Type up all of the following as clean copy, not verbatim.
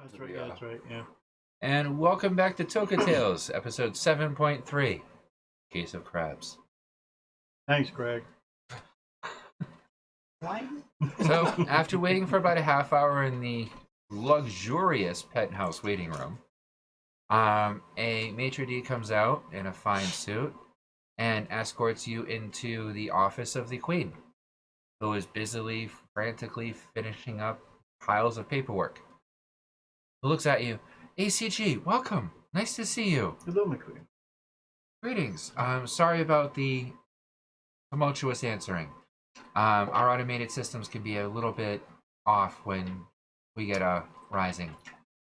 That's right. Yeah, that's right. Yeah. And welcome back to Toka Tales, episode 7.3, Case of Crabs. Thanks, Greg. So, after waiting for about a half hour in the luxurious penthouse waiting room, a maitre d' comes out in a fine suit and escorts you into the office of the queen, who is busily, frantically finishing up piles of paperwork. Who looks at you. ACG, welcome. Nice to see you. Hello, McQueen. Greetings. Sorry about the tumultuous answering. Our automated systems can be a little bit off when we get a rising.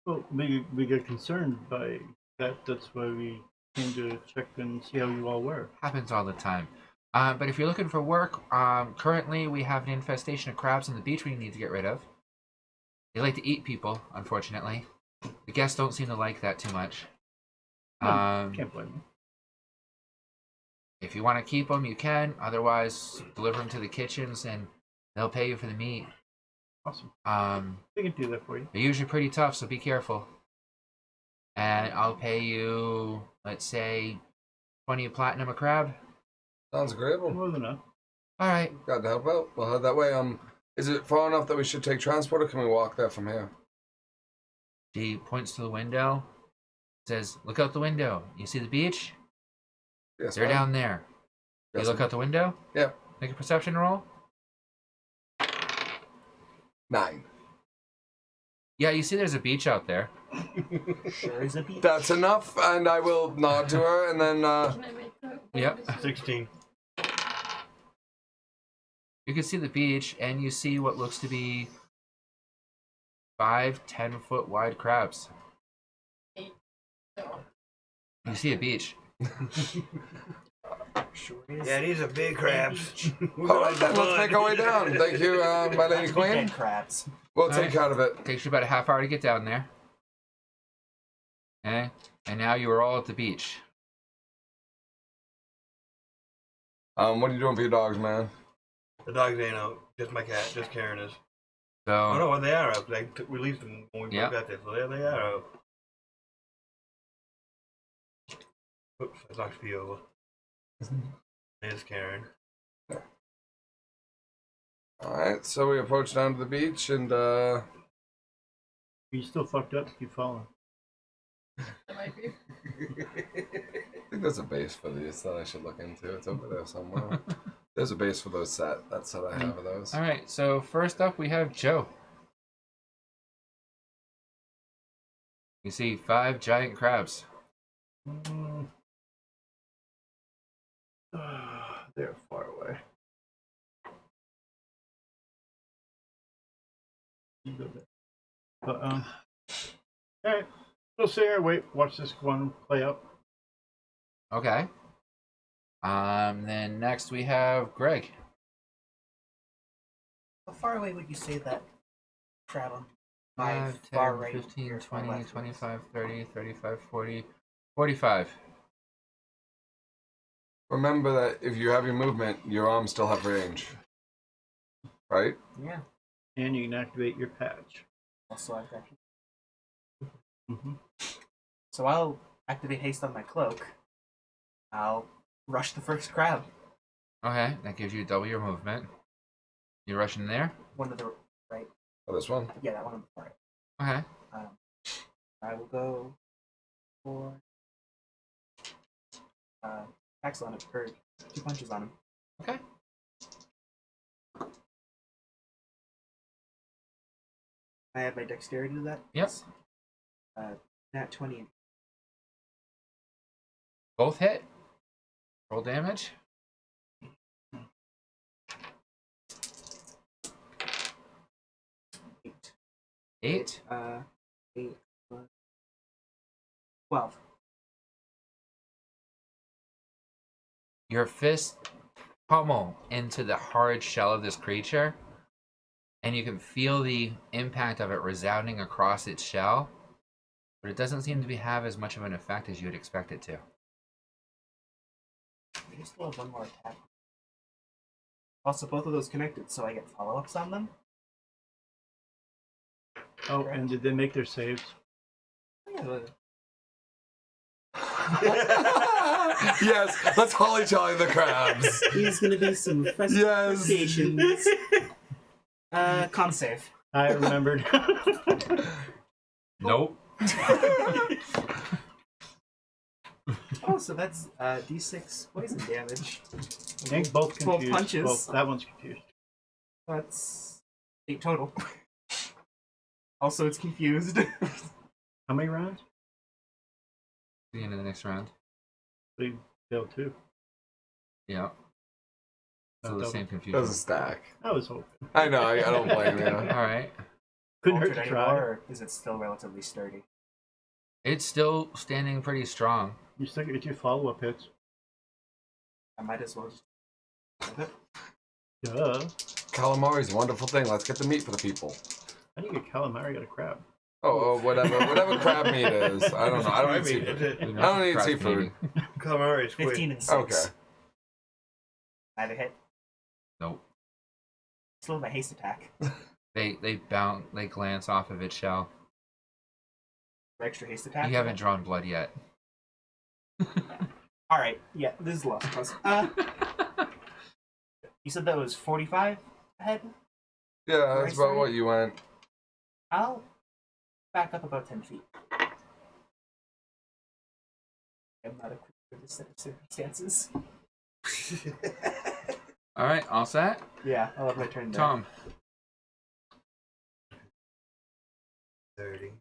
Well, we get concerned by that. That's why we came to check and see how you all were. Happens all the time. But if you're looking for work, currently we have an infestation of crabs on the beach we need to get rid of. They like to eat people, unfortunately. The guests don't seem to like that too much. Can't blame them. If you want to keep them, you can. Otherwise, deliver them to the kitchens and they'll pay you for the meat. Awesome. We can do that for you. They're usually pretty tough, so be careful. And I'll pay you, let's say, 20 platinum a crab. Sounds agreeable. More than enough. All right. Glad to help out. We'll head that way. Is it far enough that we should take transport, or can we walk there from here? She points to the window, says, look out the window. You see the beach? Yes, They're down there. Yes, You look out the window? Yep. Make a perception roll? 9. Yeah, you see there's a beach out there. Sure is a beach. That's enough, and I will nod to her, and then, Can I make that? Yep. 16. You can see the beach, and you see what looks to be 5 10-foot wide crabs. 8. No. You see a beach. Sure is. Yeah, these are big crabs. all right, then, let's make our way down. Thank you, my lady queen. Dead crabs. We'll All take right. care of it. Takes you about a half hour to get down there. Okay, and now you are all at the beach. What are you doing for your dogs, man? The dogs ain't out. Just my cat. Just Karen is. So, Oh no, they are out. They released them when we Yep. got there, so there they are out. Oops, I knocked you over. There's Karen. Alright, so we approach down to the beach, and, You still fucked up. Keep following. That might be. I think there's a base for these that I should look into. It's over there somewhere. There's a base for those set. That set I have of those. all right. So first up, we have Joe. You see 5 giant crabs. They're far away. You go there. But alright. We'll sit here, wait, watch this one play out. Okay. Then next we have Greg. How far away would you say that crab on 5, 10, far right 15, here, far 20, left 25, 30, 35, 40, 45. Remember that if you have your movement, your arms still have range. Right? Yeah. And you can activate your patch. Also, I've got. Mm-hmm. So I'll activate haste on my cloak. I'll rush the first crab. Okay, that gives you double your movement. You rush in there? One to the right. Oh, this one? Yeah, that one on the right. Okay. I will go for attacks on it, or 2 punches on him. Okay. I add my dexterity to that. Yep. Nat 20. Both hit. Roll damage. 8. 8. 8 plus 12. Your fist pummel into the hard shell of this creature, and you can feel the impact of it resounding across its shell, but it doesn't seem to have as much of an effect as you would expect it to. I still have one more attack. Also, both of those connected, so I get follow-ups on them. Oh, and did they make their saves? Yeah, Yes, let's holly jolly the crabs. He's gonna be some Yes. frustrations. Con save. I remembered. Nope. Oh, so that's D6 poison damage. I think both 12 confused. punches. Both. That one's confused. That's 8 total. Also, it's confused. How many rounds? The end of the next round. They failed two. Yeah. So the Double. same That confusion. was a stack. I was hoping. I know, I don't blame you. All right. Couldn't hurt Altered to try. anymore, or is it still relatively sturdy? It's still standing pretty strong. You still get your follow-up hits. I might as well just. Duh. Calamari's a wonderful thing. Let's get the meat for the people. How do you get calamari out of crab? Oh, whatever crab meat is. I don't know. I don't eat seafood. That's it. You know, I don't eat crab seafood. meaty. Calamari is quick. 15 and 6. Okay. Neither hit. Nope. Still my haste attack. They glance off of its shell. Extra haste attack. You haven't drawn blood yet. Alright, yeah, this is the last plus. You said that was 45 ahead? Yeah, that's about what you went. I'll back up about 10 feet. I'm not equipped for this set of circumstances. All right, all set. Yeah, I'll have my turn there. Tom. 30.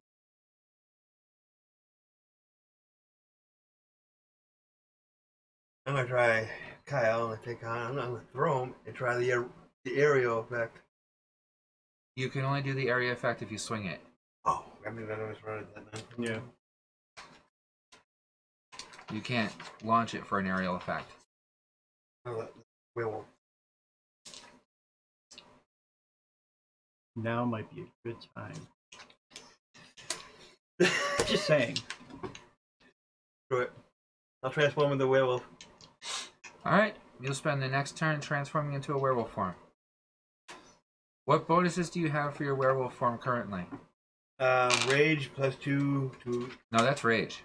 I'm gonna try Kyle and take on. I'm gonna throw him and try the aerial effect. You can only do the area effect if you swing it. Oh, I mean, I was running that now. Yeah. You can't launch it for an aerial effect. Oh, that werewolf. Now might be a good time. Just saying. Do it. I'll transform into werewolf. All right, you'll spend the next turn transforming into a werewolf form. What bonuses do you have for your werewolf form currently? Rage +2 to. No, that's rage.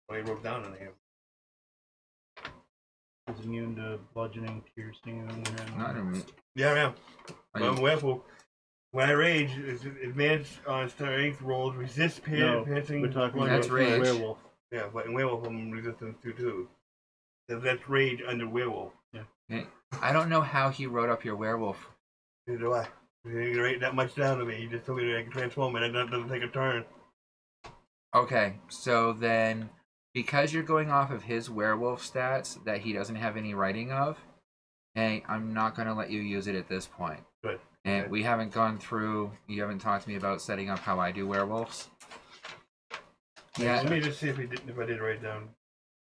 What I wrote down in here. Is immune to bludgeoning, piercing, and Not in, Yeah, yeah. are you- I'm werewolf. When I rage, it's advanced on strength rolls, resist piercing. We're talking That's about rage. werewolf. Yeah, but in werewolf, I'm resistant to 2. So that's rage under werewolf. okay. I don't know how he wrote up your werewolf. Neither do I. He didn't write that much down to me. He just told me that I can transform it and that doesn't take a turn. Okay, so then because you're going off of his werewolf stats that he doesn't have any writing of, hey, I'm not going to let you use it at this point. Good. And Okay. we haven't gone through, you haven't talked to me about setting up how I do werewolves. Let Yeah, me just see if I did write down.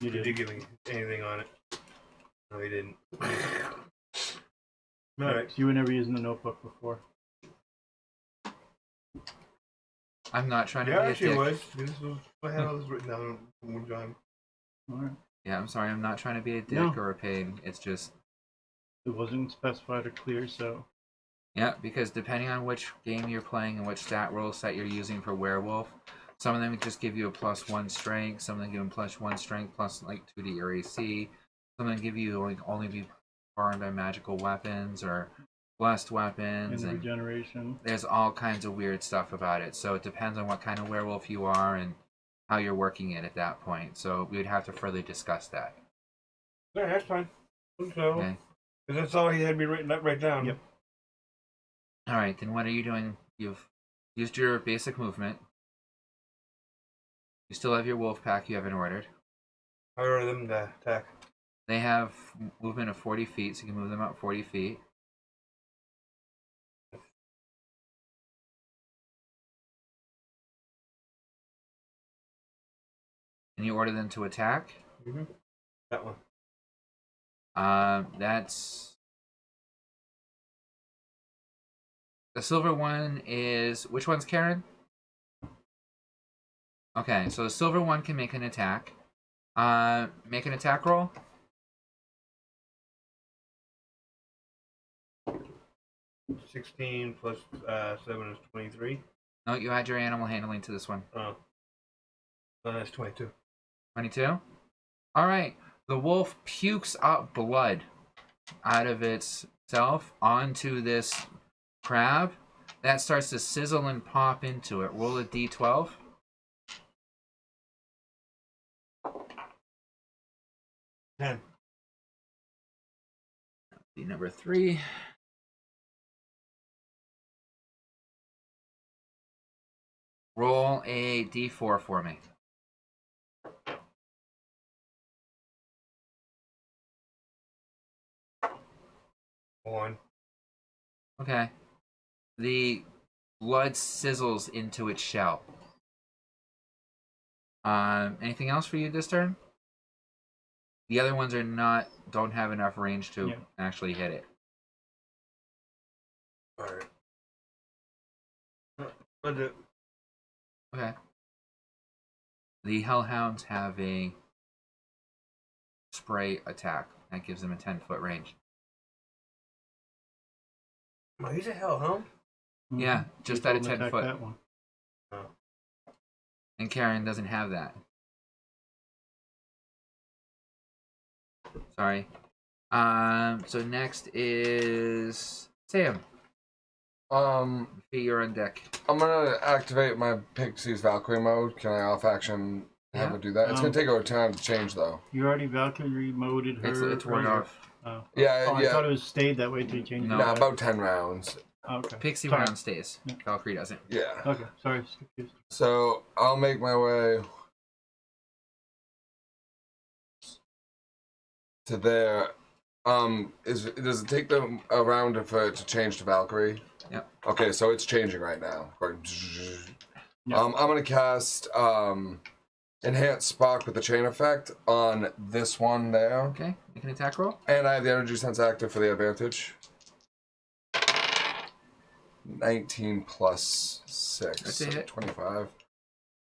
You Did did. you give me anything on it? No, he didn't. Alright. So you were never using the notebook before. I'm not trying to Yeah, be a actually dick. was. This was, I had all this written down one time. All right. Yeah, I'm sorry, I'm not trying to be a dick No. or a pain. It's just, It wasn't specified or clear, so yeah, because depending on which game you're playing and which stat roll set you're using for werewolf, some of them just give you a +1 strength, some of them give them +1 strength plus like 2 to your AC, some of them give you like only be harmed by magical weapons or blessed in weapons, the and regeneration. there's all kinds of weird stuff about it. So it depends on what kind of werewolf you are and how you're working it at that point. So we would have to further discuss that. Yeah, that's fine. So, Okay. because that's all he had me written up right down. Yep. All right, then what are you doing? You've used your basic movement. You still have your wolf pack you haven't ordered. I ordered them to attack. They have movement of 40 feet, so you can move them up 40 feet. And you order them to attack. Mm-hmm. That one. That's the silver one is which one's Karen? Okay, so the silver one can make an attack. Make an attack roll. 16 plus 7 is 23. No, you add your animal handling to this one. Oh. So that's 22. 22? Alright. The wolf pukes up blood out of itself onto this crab. That starts to sizzle and pop into it. Roll a d12. Ten. Number 3. Roll a d4 for me. 1. Okay. The blood sizzles into its shell. Anything else for you this turn? The other ones don't have enough range to actually hit it. Alright. That's it. Okay. The hellhounds have a spray attack. That gives them a 10-foot range. Oh, he's a hellhound. Yeah, just at a 10 foot. That one. Oh. And Karen doesn't have that. Sorry. So next is Sam. Fee, you're on deck. I'm gonna activate my Pixie's Valkyrie mode. Can I off action have her do that? It's gonna take her time to change though. You already Valkyrie moded her. It's worn earlier. off. Oh. Yeah, Oh, yeah. I thought it was stayed that way till you changed No. it. Nah, about 10 rounds. Oh, okay. Pixie Sorry. round stays. Yeah. Valkyrie doesn't. Yeah. Okay, sorry, I was confused. So I'll make my way to there. Does it take them a round for it to change to Valkyrie? Yep. Okay, so it's changing right now. Going. Yep. I'm gonna cast Enhanced Spark with the chain effect on this one there, Okay, make an attack roll. and I have the Energy Sense active for the advantage. 19 plus 6, That's a so hit. 25.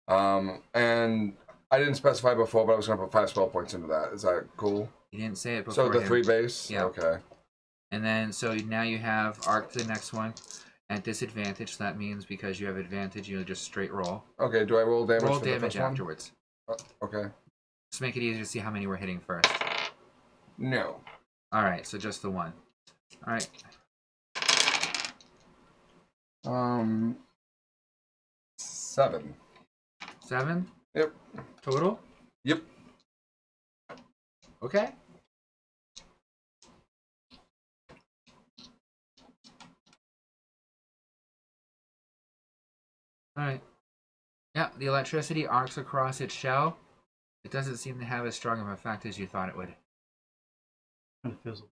And I didn't specify before, but I was going to put 5 spell points into that. Is that cool? You didn't say it before. So the 3 base? Yeah. Okay. And then, so now you have arc to the next one at disadvantage. So that means because you have advantage, you'll just straight roll. Okay, do I roll damage Roll for the damage first one? afterwards. Okay. Just make it easier to see how many we're hitting first. No. Alright, so just the one. Alright. 7. 7? Yep. Total? Yep. Okay. Alright. Yeah, the electricity arcs across its shell. It doesn't seem to have as strong of an effect as you thought it would. Kind of fizzled.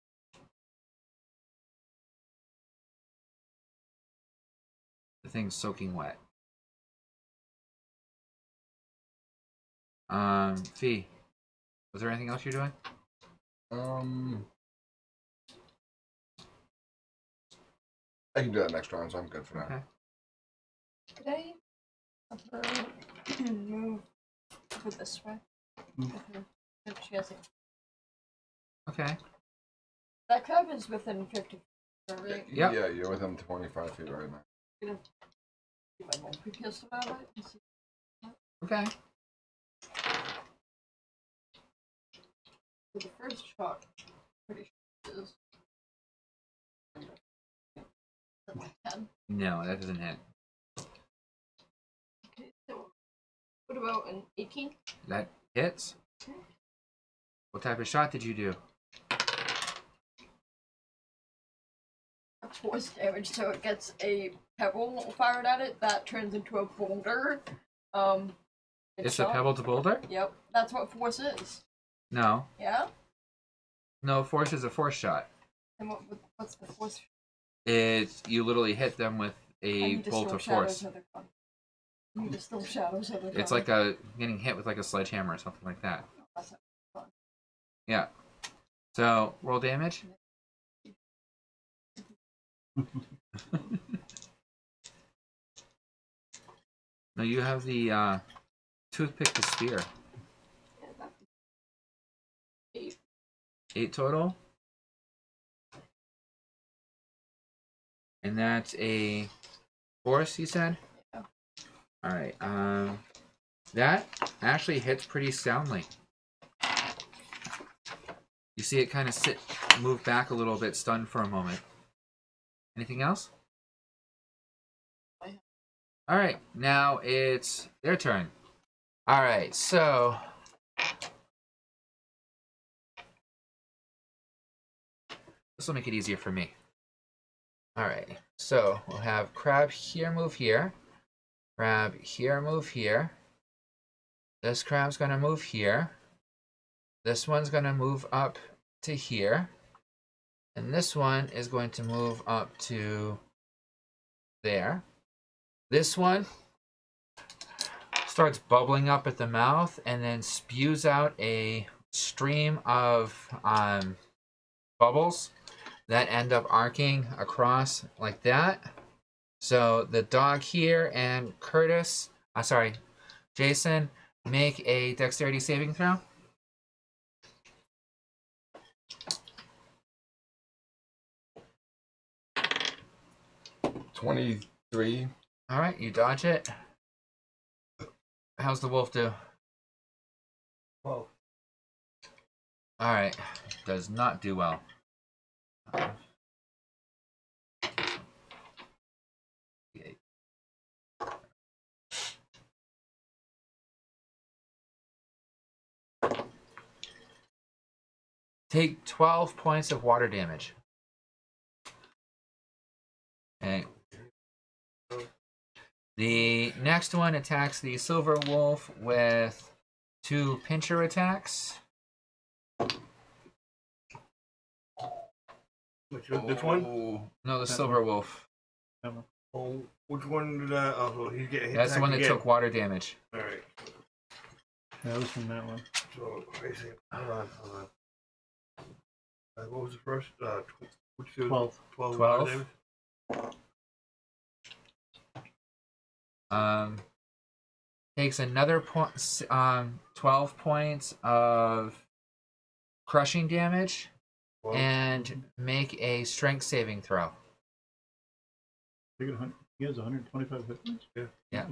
The thing's soaking wet. Fee, was there anything else you're doing? I can do that next round, so I'm good for now. Okay. Could I have her move over this way? Mm. If she has it. Okay. That crab is within 50 feet, right? Yep. Yeah, you're within 25 feet right now. See if I won't be pissed about it. And see. Okay. For the first shot, pretty sure it is. Like 10. No, that doesn't hit. Okay, so what about an 18? That hits. Okay. What type of shot did you do? Force damage, so it gets a pebble fired at it that turns into a boulder. It's a pebble to boulder? Yep, that's what force is. No. Yeah? No, force is a force shot. And what's the force? You literally hit them with I a need to bolt still of shadows force. of their fun. I need to still shadows of their It's fun. like getting hit with like a sledgehammer or something like that. That's not fun. Yeah. So roll damage. No, you have the toothpick to spear. Yeah, that'd be 8. 8 total. And that's a force, you said? Yeah. Alright, that actually hits pretty soundly. You see it kind of move back a little bit, stunned for a moment. Anything else? Alright, now it's their turn. Alright, so... this will make it easier for me. Alright, so we'll have crab here, move here. Crab here, move here. This crab's gonna move here. This one's gonna move up to here. And this one is going to move up to there. This one starts bubbling up at the mouth and then spews out a stream of bubbles that end up arcing across like that. So the dog here and Jason, make a dexterity saving throw. $23. All right, you dodge it. How's the wolf do? Well, All right, does not do well. Take 12 points of water damage. Okay. The next one attacks the silver wolf with 2 pincher attacks. this one? No, the That silver wolf. Oh, which one did I? Oh, he's getting hit. That's the one that again. took water damage. All right. That was from that one. So crazy. Hold on. What was the first? Which two? 12. 12. 12. Takes another 12 points of crushing damage, and make a strength saving throw. He has 125 hit points? Yeah. Yeah.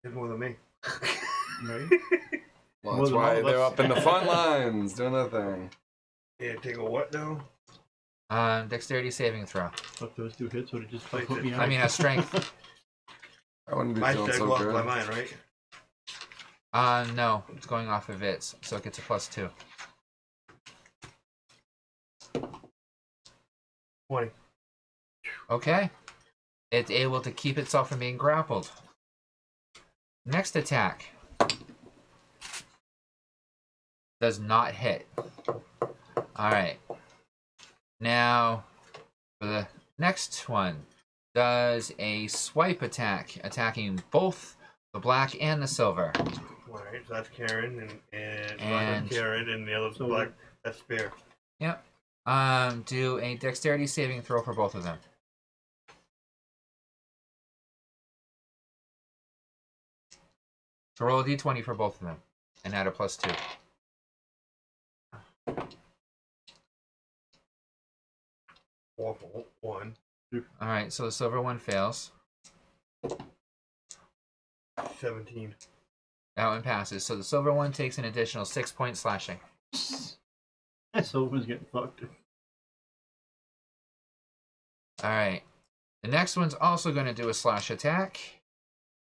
He's more than me. Right? Well, More that's than why all of they're us. up in the front lines doing their thing. Yeah, take a what now? Dexterity saving throw. Fuck, those 2 hits would have just Wait, put me out. I mean, a strength. I wouldn't be My feeling should so go off good. by mine, right? No, it's going off of its, so it gets a +2. 20. Okay. It's able to keep itself from being grappled. Next attack. Does not hit. Alright. Now, for the next one, does a swipe attack, attacking both the black and the silver. Alright, so that's Karen and And- Karen and the other So- black. That's Spear. Yep. Do a dexterity saving throw for both of them. So roll a d20 for both of them, and add a +2. Four for 1. Alright, so the silver one fails. 17. That one passes. So the silver one takes an additional 6 points slashing. That Silver's getting fucked. Alright. The next one's also going to do a slash attack.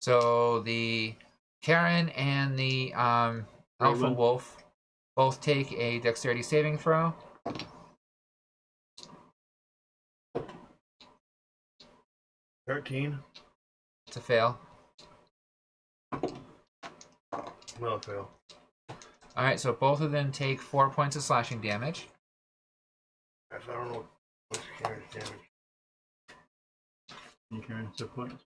So the Karen and the Alpha one. Wolf both take a dexterity saving throw. $13. It's a fail. No, fail. Alright, so both of them take 4 points of slashing damage. I don't know what's Karen's damage. You carrying 6 points.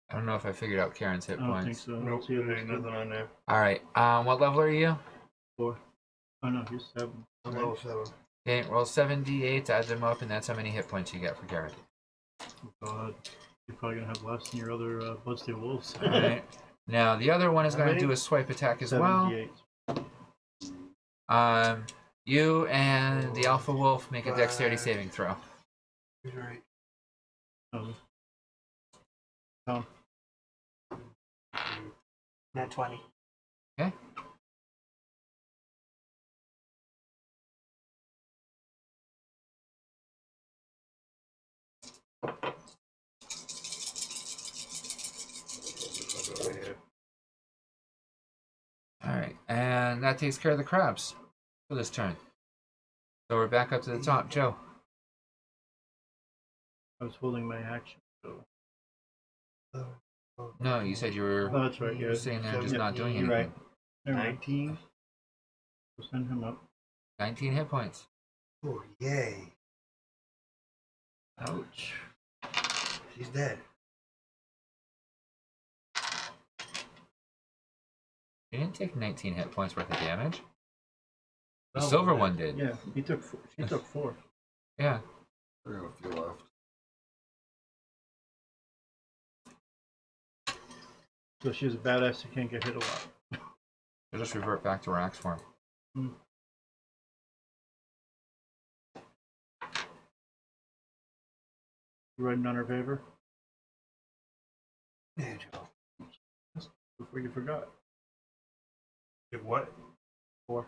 I don't know if I figured out Karen's hit I don't think points. so. Nope, See if there ain't there's nothing on there. Alright, what level are you? 4. Oh no, he's 7. I'm level 7. Okay, roll 7d8 to add them up, and that's how many hit points you get for Karen. Oh, God. You're probably gonna have less than your other bloodstone wolves. All right. Now the other one is going to Ready? do a swipe attack as well. 78. You and the alpha wolf make a dexterity saving throw. He's right. Oh. Oh. Nat 20. Okay. All right, and that takes care of the crabs for this turn. So we're back up to the top, Joe. I was holding my action. So. No, you said you were. Oh, that's right. You Yeah. were sitting there just not doing You're anything. right. Never mind. 19. We'll send him up. 19 hit points. Oh, yay. Ouch. She's dead. You didn't take 19 hit points worth of damage. The Oh, silver one did. Yeah, he took. She took 4. Yeah. I got a few left. So she's a badass who can't get hit a lot. She'll just revert back to her axe form. Hmm. You riding on her favor? Yeah, Joe. Before you forgot. Did what? 4.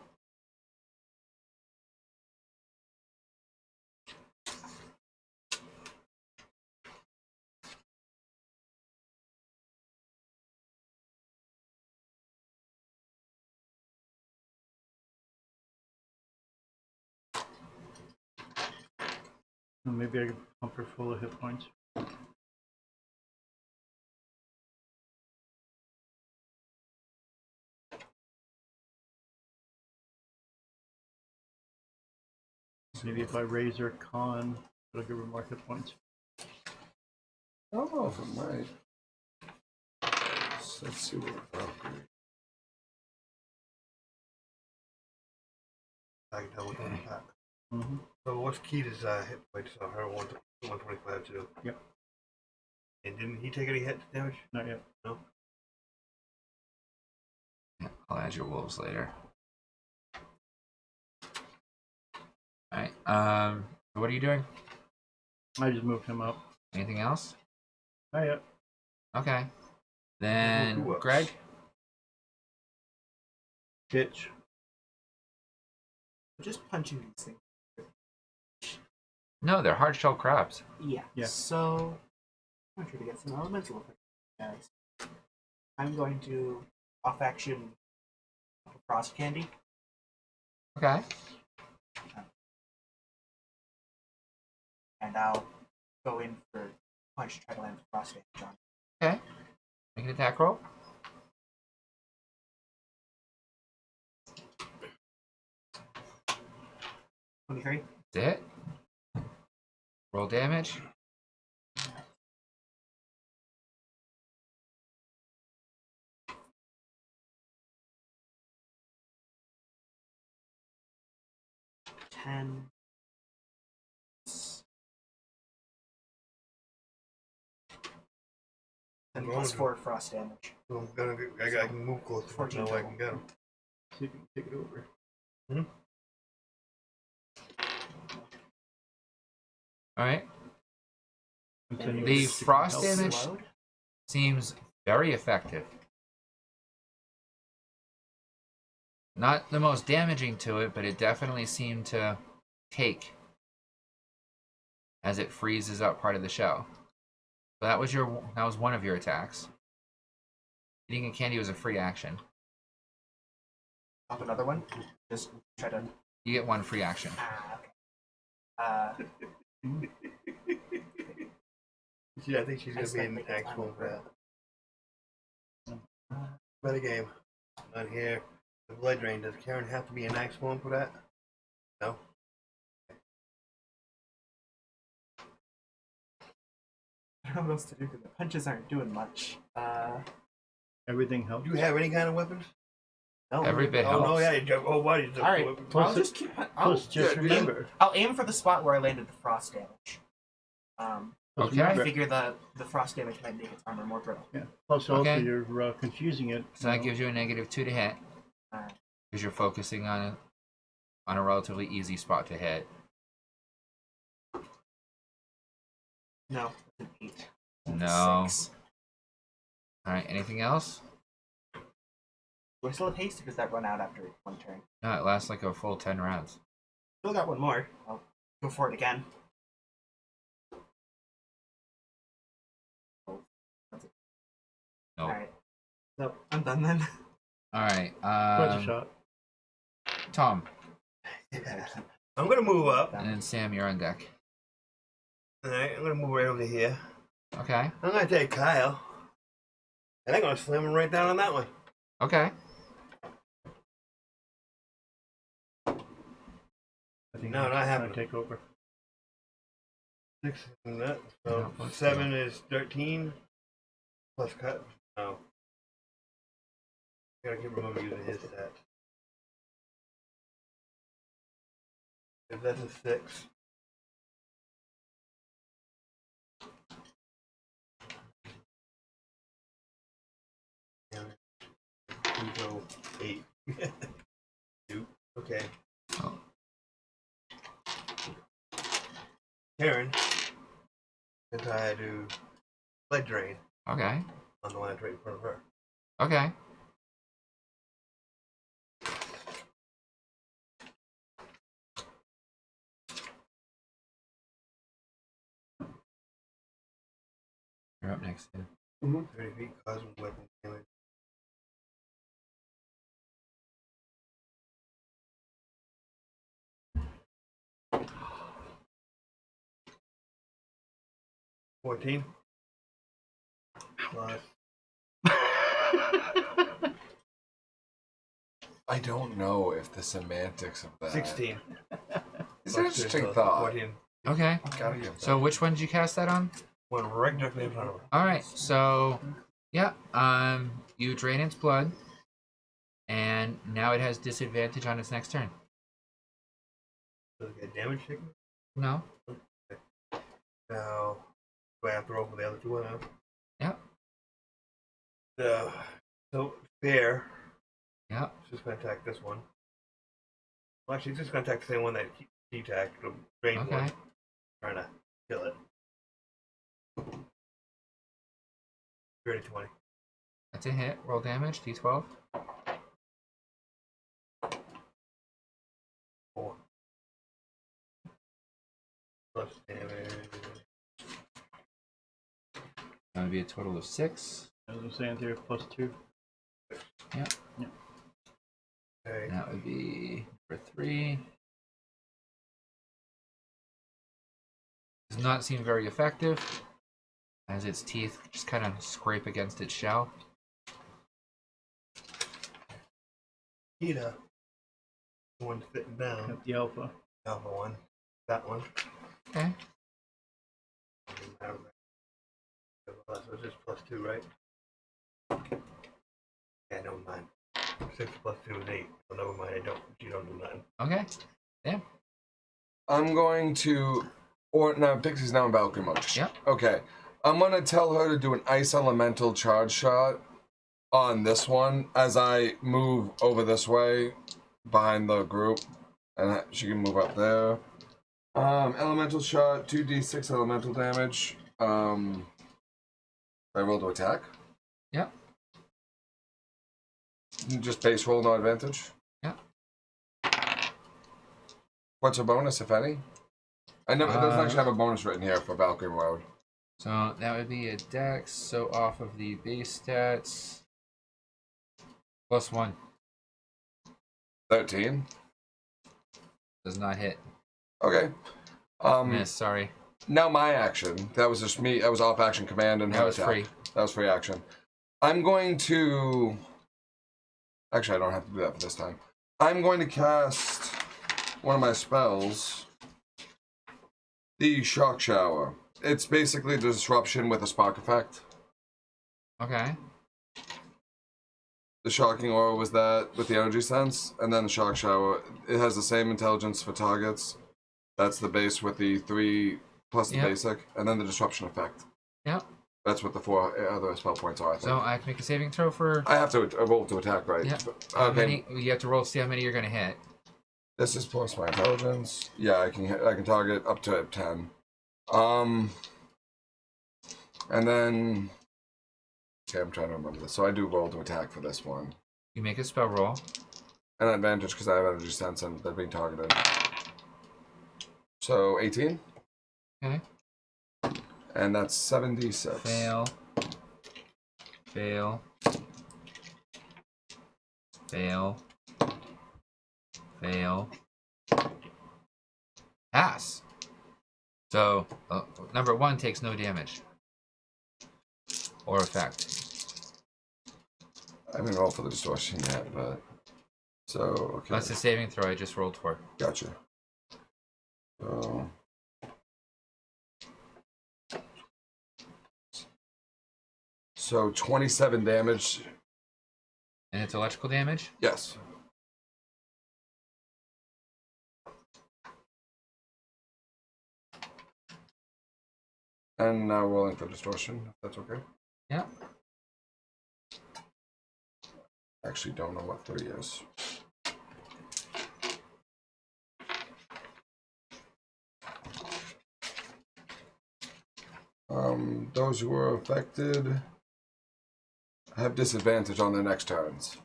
Maybe I could pump her full of hit points. Maybe if I raise her con, it'll give her more hit points. I don't know if it might. Let's see what upgrade. I can tell which one is that. Mm-hmm. So what's Keita's hit points on her? 125 too. Yep. And didn't he take any hit damage? Not yet. No. Yeah, I'll add your wolves later. Alright, what are you doing? I just moved him up. Anything else? Not yet. Okay. Then, Who else? Greg? Ditch. Just punching these things. No, they're hard-shell crabs. Yeah. Yeah. So I'm trying to get some elemental effects, guys. I'm going to off action frost candy. Okay. And I'll go in for punch, try to land frost damage on. Okay. Make an attack roll. 23. That's it. Roll damage. Ten. And plus 4 frost damage. So I'm gonna get, I can move close to him 14 now I can get him. See if you can take it over. Alright. I'm sending you The to seek frost help. damage Slowed? seems very effective. Not the most damaging to it, but it definitely seemed to take as it freezes up part of the shell. So that was one of your attacks. Eating a candy was a free action. Up another one. Just try to. You get one free action. Okay. See, I think she's I gonna be spent an like axe time one on for that. Metagame. Not here. The blood drain. Does Karen have to be an axe one for that? No. I don't know what else to do because the punches aren't doing much. Everything helps. Do you have any kind of weapons? No. Every bit Oh helps. no, yeah. You jump. Oh, why? You All right. Plus I'll it- just keep. Plus, just remember. I'll aim for the spot where I landed the frost damage. Plus Okay. I remember- figure the frost damage might make its armor more brittle. Yeah. Plus, also Okay. you're confusing it. So that gives you a -2 to hit Alright. because you're focusing on a relatively easy spot to hit. No, it's an 8. No. 6. All right. Anything else? Do I still have haste, or does that run out after one turn? No, it lasts like a full 10 rounds. Still got one more. I'll go for it again. Nope. Alright. Nope, I'm done then. All right. Twice a shot. Tom I'm gonna move up. and then Sam, you're on deck. Alright, I'm gonna move right over here. Okay. I'm gonna take Kyle. And I'm gonna slam him right down on that one. Okay. I think No, I'm not just happening. gonna take over. 6 and that. Yeah, So let's 7 is 13. Plus cut. No. Gotta keep remember using his stat. If that's a 6. We go 8. 2. Okay. Oh. Karen. Since I had to lead drain Okay. on the land right in front of her. Okay. You're up next. Dude. 30 feet, causing weapon damage. $14. Plus I don't know if the semantics of that. 16. It's an Plus 2, interesting so thought. 14. Okay. Gotta give So which one did you cast that on? Went right directly in front of her. All right. So, yeah. You drain its blood, and now it has disadvantage on its next turn. Does it get damage taken? No. Now, do I have to roll for the other 2 now? Yep. So, fair. Yep. It's just going to attack this one. Well, actually, it's just going to attack the same one that he attacked. The drain Okay. one. Trying to kill it. 30-20. That's a hit. Roll damage. D12. 4. Plus damage. That would be a total of 6. As I'm saying here, +2. Okay. That would be for 3. Does not seem very effective, as its teeth just kind of scrape against its shell. Kita. The one sitting down. Got the alpha. Alpha one. That one. Okay. So it's just +2, right? Yeah, never mind. 6 plus 2 is 8. So never mind, you don't do nothing. Okay. I'm going to, or no, Pixie's now in Valkyrie mode. Yep. Okay. I'm gonna tell her to do an ice elemental charge shot on this one as I move over this way behind the group, and she can move up there. Elemental shot, 2d6 elemental damage. I roll to attack. Yep. Just base roll, no advantage. Yep. What's her bonus, if any? I know it doesn't actually have a bonus written here for Valkyrie mode. So that would be a dex. So off of the base stats, +1 13. does not hit. Okay. Miss. Sorry. Now my action. That was just me. That was off action command and That her was attack. free. That was free action. I'm going to. Actually, I don't have to do that for this time. I'm going to cast one of my spells. The Shock Shower. It's basically disruption with a spark effect. Okay. The Shocking Aura was that with the energy sense, and then the Shock Shower. It has the same intelligence for targets. That's the base with the 3 plus the Yep. basic, and then the disruption effect. Yep. That's what the 4 other spell points are, I think. So I have to make a saving throw for. I have to roll to attack, right? Yeah. Okay. Many, you have to roll to see how many you're gonna hit. This is plus my intelligence. Yeah, I can target up to 10. And then okay, I'm trying to remember this. So I do roll to attack for this one. You make a spell roll. An advantage because I have energy sense and they're being targeted. So 18. Okay. And that's 76. Fail. Fail. Fail. Fail. Pass. So, number 1 takes no damage. Or effect. I haven't rolled for the distortion yet, but... So, okay. That's the saving throw I just rolled for. Gotcha. So 27 damage. And it's electrical damage? Yes. And now rolling for distortion, if that's okay. Yeah. Actually, don't know what 3 is. Those who are affected have disadvantage on their next turns.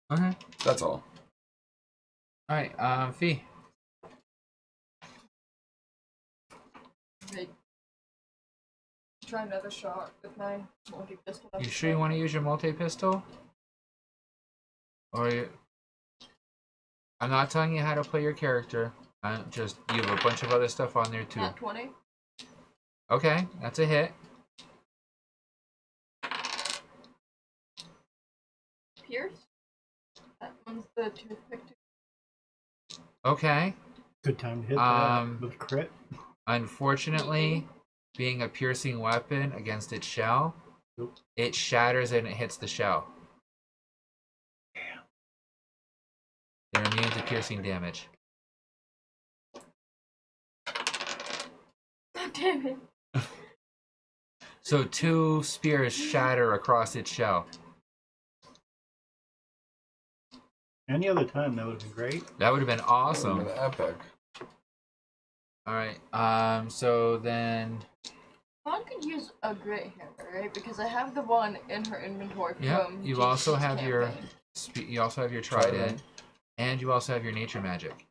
Okay. That's all. Alright, Fee. Okay. Try another shot with my multi-pistol. You sure you want to use your multi-pistol? Or I'm not telling you how to play your character. Just you have a bunch of other stuff on there too. Nat 20. Okay, that's a hit. Pierce. That one's the toothpick. Okay. Good time to hit that with crit. Unfortunately, being a piercing weapon against its shell, it shatters and it hits the shell. They're immune to piercing damage. God damn it. So 2 spears shatter across its shell. Any other time, that would have been great. That would have been awesome. An epic. Alright, so then... Fawn could use a great hammer, right? Because I have the one in her inventory from Yeah, you also JC's have your... campaign. You also have your trident. And you also have your nature magic.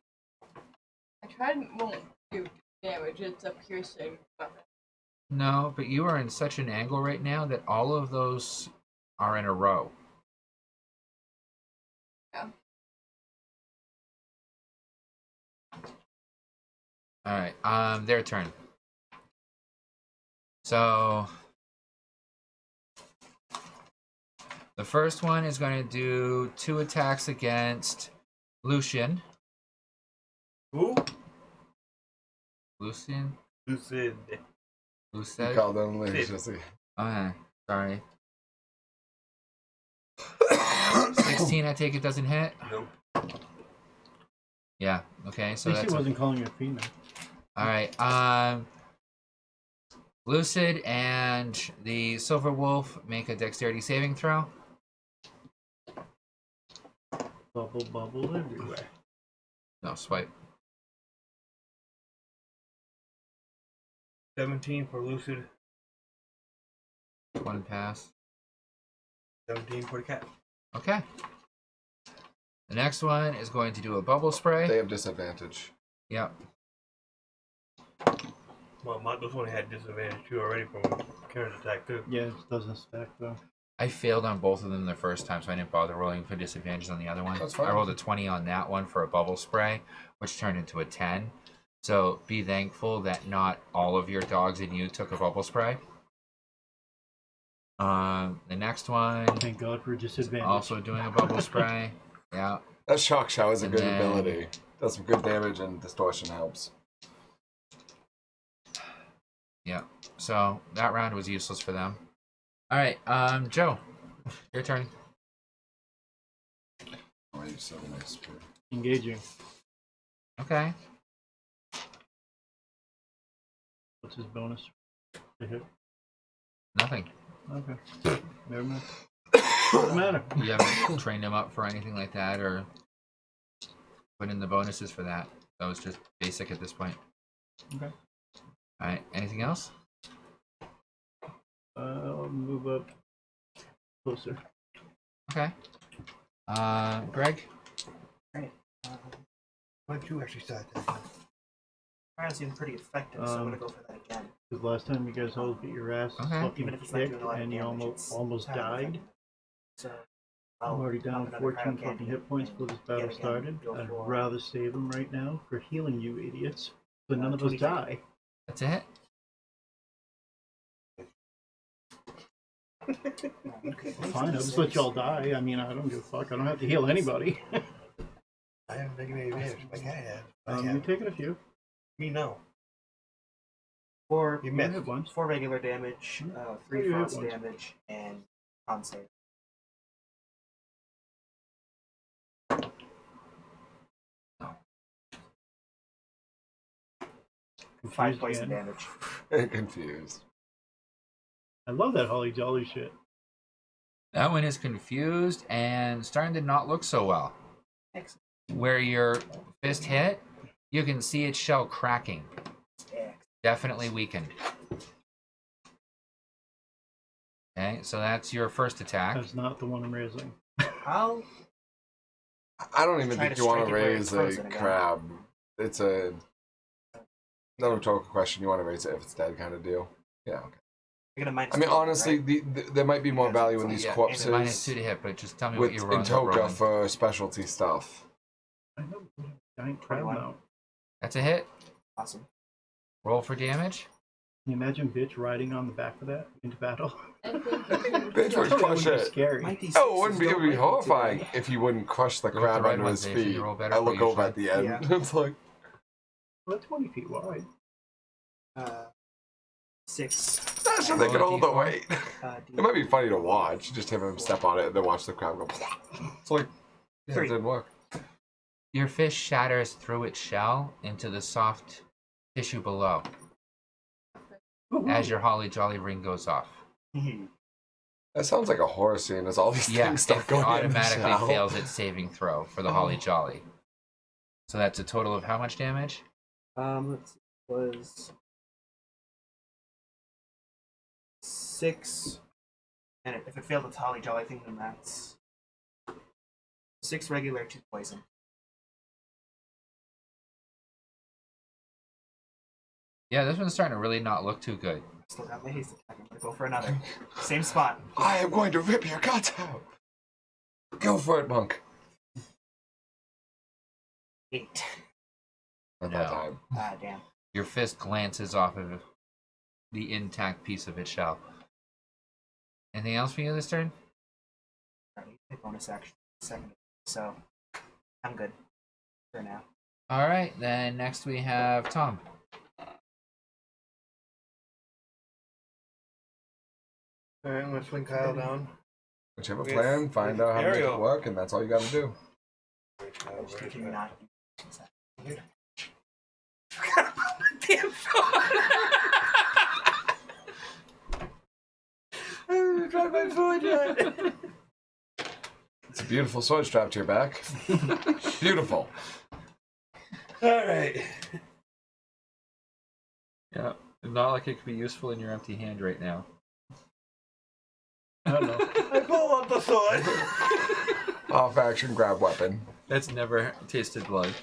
I trident won't do damage, it's a piercing weapon. No, but you are in such an angle right now that all of those are in a row. Yeah. Alright, their turn. So the first one is going to do 2 attacks against Lucian. Who? Lucian? Lucid. Lucid? Call them Lucian. Okay, sorry. 16, I take it, doesn't hit? Nope. Yeah, okay, so At least that's... he wasn't calling you a female. Alright, Lucid and the Silver Wolf make a dexterity saving throw. Bubble, bubble everywhere. No, swipe. 17 for Lucid. 1 pass. 17 for the cat. Okay. The next one is going to do a bubble spray. They have disadvantage. Yep. Well, this one had disadvantage too already from Karen's attack too. Yeah, it doesn't stack though. I failed on both of them the first time, so I didn't bother rolling for disadvantages on the other one. That's fine. I rolled a 20 on that one for a bubble spray, which turned into a 10. So be thankful that not all of your dogs and you took a bubble spray. The next one, Thank God for disadvantage. also doing a bubble spray. Yeah. That shock shower is a And good then- ability. Does some good damage and distortion helps. Yeah. So that round was useless for them. All right, Joe, your turn. why you're so nice. Engaging. Okay. What's his bonus to hit? Nothing. Okay. Never mind. Doesn't matter. You haven't trained him up for anything like that, or put in the bonuses for that. That was just basic at this point. Okay. All right. Anything else? I'll move up closer. Okay. Greg. Right. Why don't you actually start that? Fire seemed pretty effective, so I'm gonna go for that again. Because last time you guys all beat your ass Okay. fucking Even if it's not kick, doing a lot of and you damage, almost it's highly died. effective. So I'm already up down another 14 cryo fucking candy hit points and before this battle yet again, started. go I'd for- rather save them right now for healing you idiots, so none of us 25. die. That's it. Okay. Fine, I'll just let y'all die. I mean, I don't give a fuck. I don't have to heal anybody. I haven't taken any damage. Like I have. You've taken a few. Me, no. Four, You You missed. hit once. 4 regular damage, 3 you hit frost once. damage, and con save. 5 Confused poison again. damage. Confused. I love that Holly Jolly shit. That one is confused and starting to not look so well. Excellent. Where your fist hit, you can see its shell cracking. Excellent. Definitely weakened. Okay, so that's your first attack. That's not the one I'm raising. I'll I don't even Try think to you want strike to it where it's raise a frozen again. crab. It's a another rhetorical question. You want to raise it if it's dead, kind of deal. Yeah. Okay. get a minus I mean, 2, honestly, right? there might be more Because value it's in like- these Yeah, corpses -2 to hit, but just tell me with what you're in rolling. Toka for specialty stuff. I know. Giant crab 21. mount. That's a hit. Awesome. Roll for damage. Can you imagine bitch riding on the back of that into battle? I think Bitch would That crush would be it. scary. Might be Oh, it wouldn't be. It sixes, would be don't like it too horrifying bad. if you wouldn't crush the With the crab red under ones, his they should feet. roll better I for look you, over at the end. Yeah. It's like Well, that's 20 feet wide. 6. that's not Roll take a all the D4. weight. It might be funny to watch. Just have him step on it and then watch the crab go. It's like yeah, it 3. didn't work. Your fish shatters through its shell into the soft tissue below as your holly jolly ring goes off. That sounds like a horror scene. As all these Yeah, things start it going in the automatically shell. fails its saving throw for the holly jolly. So that's a total of how much damage? Let's see, was 6, and if it failed, it's Holly Jolly. I think then that's 6 regular, 2 poison. Yeah, this one's starting to really not look too good. Still got my haste attack. I'm gonna go for another. Same spot. I am going to rip your guts out. Go for it, monk. 8. At No. that time. Ah, damn. Your fist glances off of the intact piece of its shell. Anything else for you this turn? Alright, hit bonus action. Second. So, I'm good for now. All right, then next we have Tom. Alright, I'm gonna swing Kyle down. Whichever With- plan, find with out how to make it Ariel. work, and that's all you got to do. I just think you're not. Damn phone! Drop my phone down. It's a beautiful sword strap to your back. Beautiful. Alright. Yeah, not like it could be useful in your empty hand right now. I don't know. I pull up the sword. Off action, grab weapon. That's never tasted blood.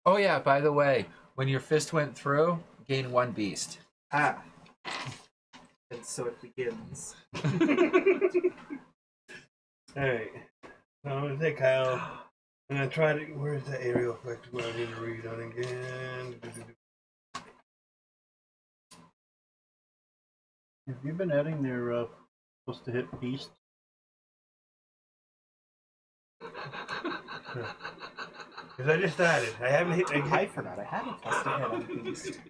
Oh yeah, by the way, when your fist went through, gain 1 beast. Ah. And so it begins. Alright. So I'm gonna take Kyle. I'm gonna try to. Where's the aerial effect? What I need to read on again. Have you been adding their supposed to hit beast? Because I just started. I haven't hit. I forgot I had a plus to hit on beast.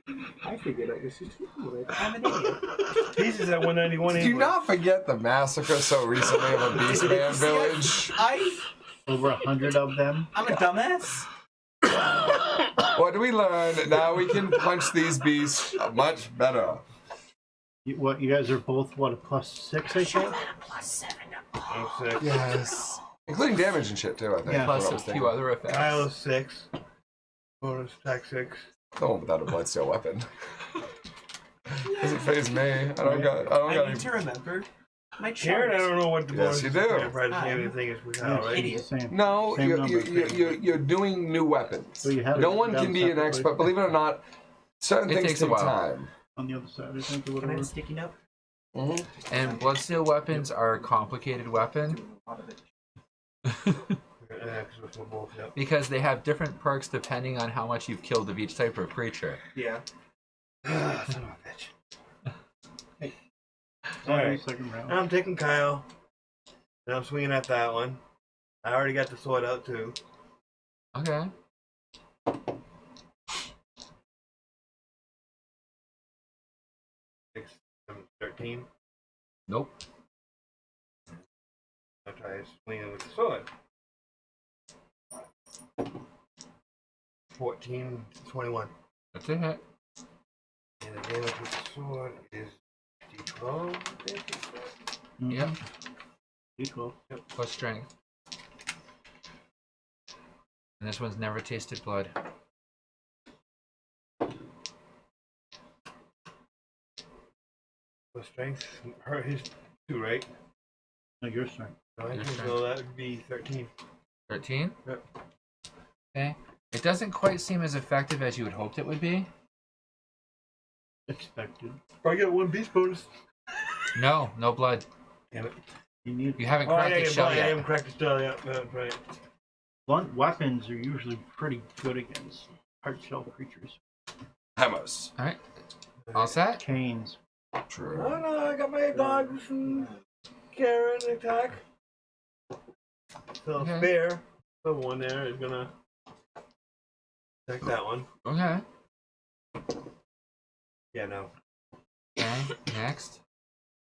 I figured I was just with. I'm an idiot. Pieces at 191. Do not forget the massacre so recently of a Beastman village. Over 100 of them. I'm a dumbass. What do we learn? Now we can punch these beasts much better. You guys are both, what, a +6, I think? +7. I'm 6. Yes. Including damage and shit, too, I think. Yeah. That's Plus what I a was few thinking. other effects. Kyle is 6. Bonus attack 6. No one without a bloodsteel weapon. Doesn't phase me. I don't got I any. need to remember my Karen, I charts. don't know what the Yes, bonus you do. Anything is with Kyle, right? Idiot. Same. No, Same number. you're doing new weapons. So you have No it one down can be an separately. expert. Believe it or not, certain It things takes a take while. time. On the other side, I think, or Can I whatever. have a sticky note? Mm-hmm. And bloodsteel weapons are a complicated weapon A lot of it. Yeah, 'cause it's both, yeah. because they have different perks depending on how much you've killed of each type of creature. Yeah. Son of a bitch. Alright. Second round. I'm taking Kyle. And I'm swinging at that one. I already got the sword out too. Okay. 6, 7, 13. Nope. I'll try swinging with the sword. 14, 21. That's a hit. And the damage with the sword is D12. I think it said. Mhm. Yep. D12. Plus strength. And this one's never tasted blood. The strength. Her, his 2, right? No, your strength. No, I Your think strength. so. That would be 13. 13? Yep. Okay. It doesn't quite seem as effective as you had hoped it would be. Expected. I get 1 beast bonus. No, no blood. Damn it. You need You haven't Oh, cracked yeah, its shell I yet. haven't cracked the shell yet. That's right. blunt weapons are usually pretty good against hard shell creatures. Hammers. Alright. All set? Canes. True. Oh no, I got my dogs and Karen attack. So Okay. spare. The one there is gonna attack that one. Okay. Yeah, no. Okay. Next.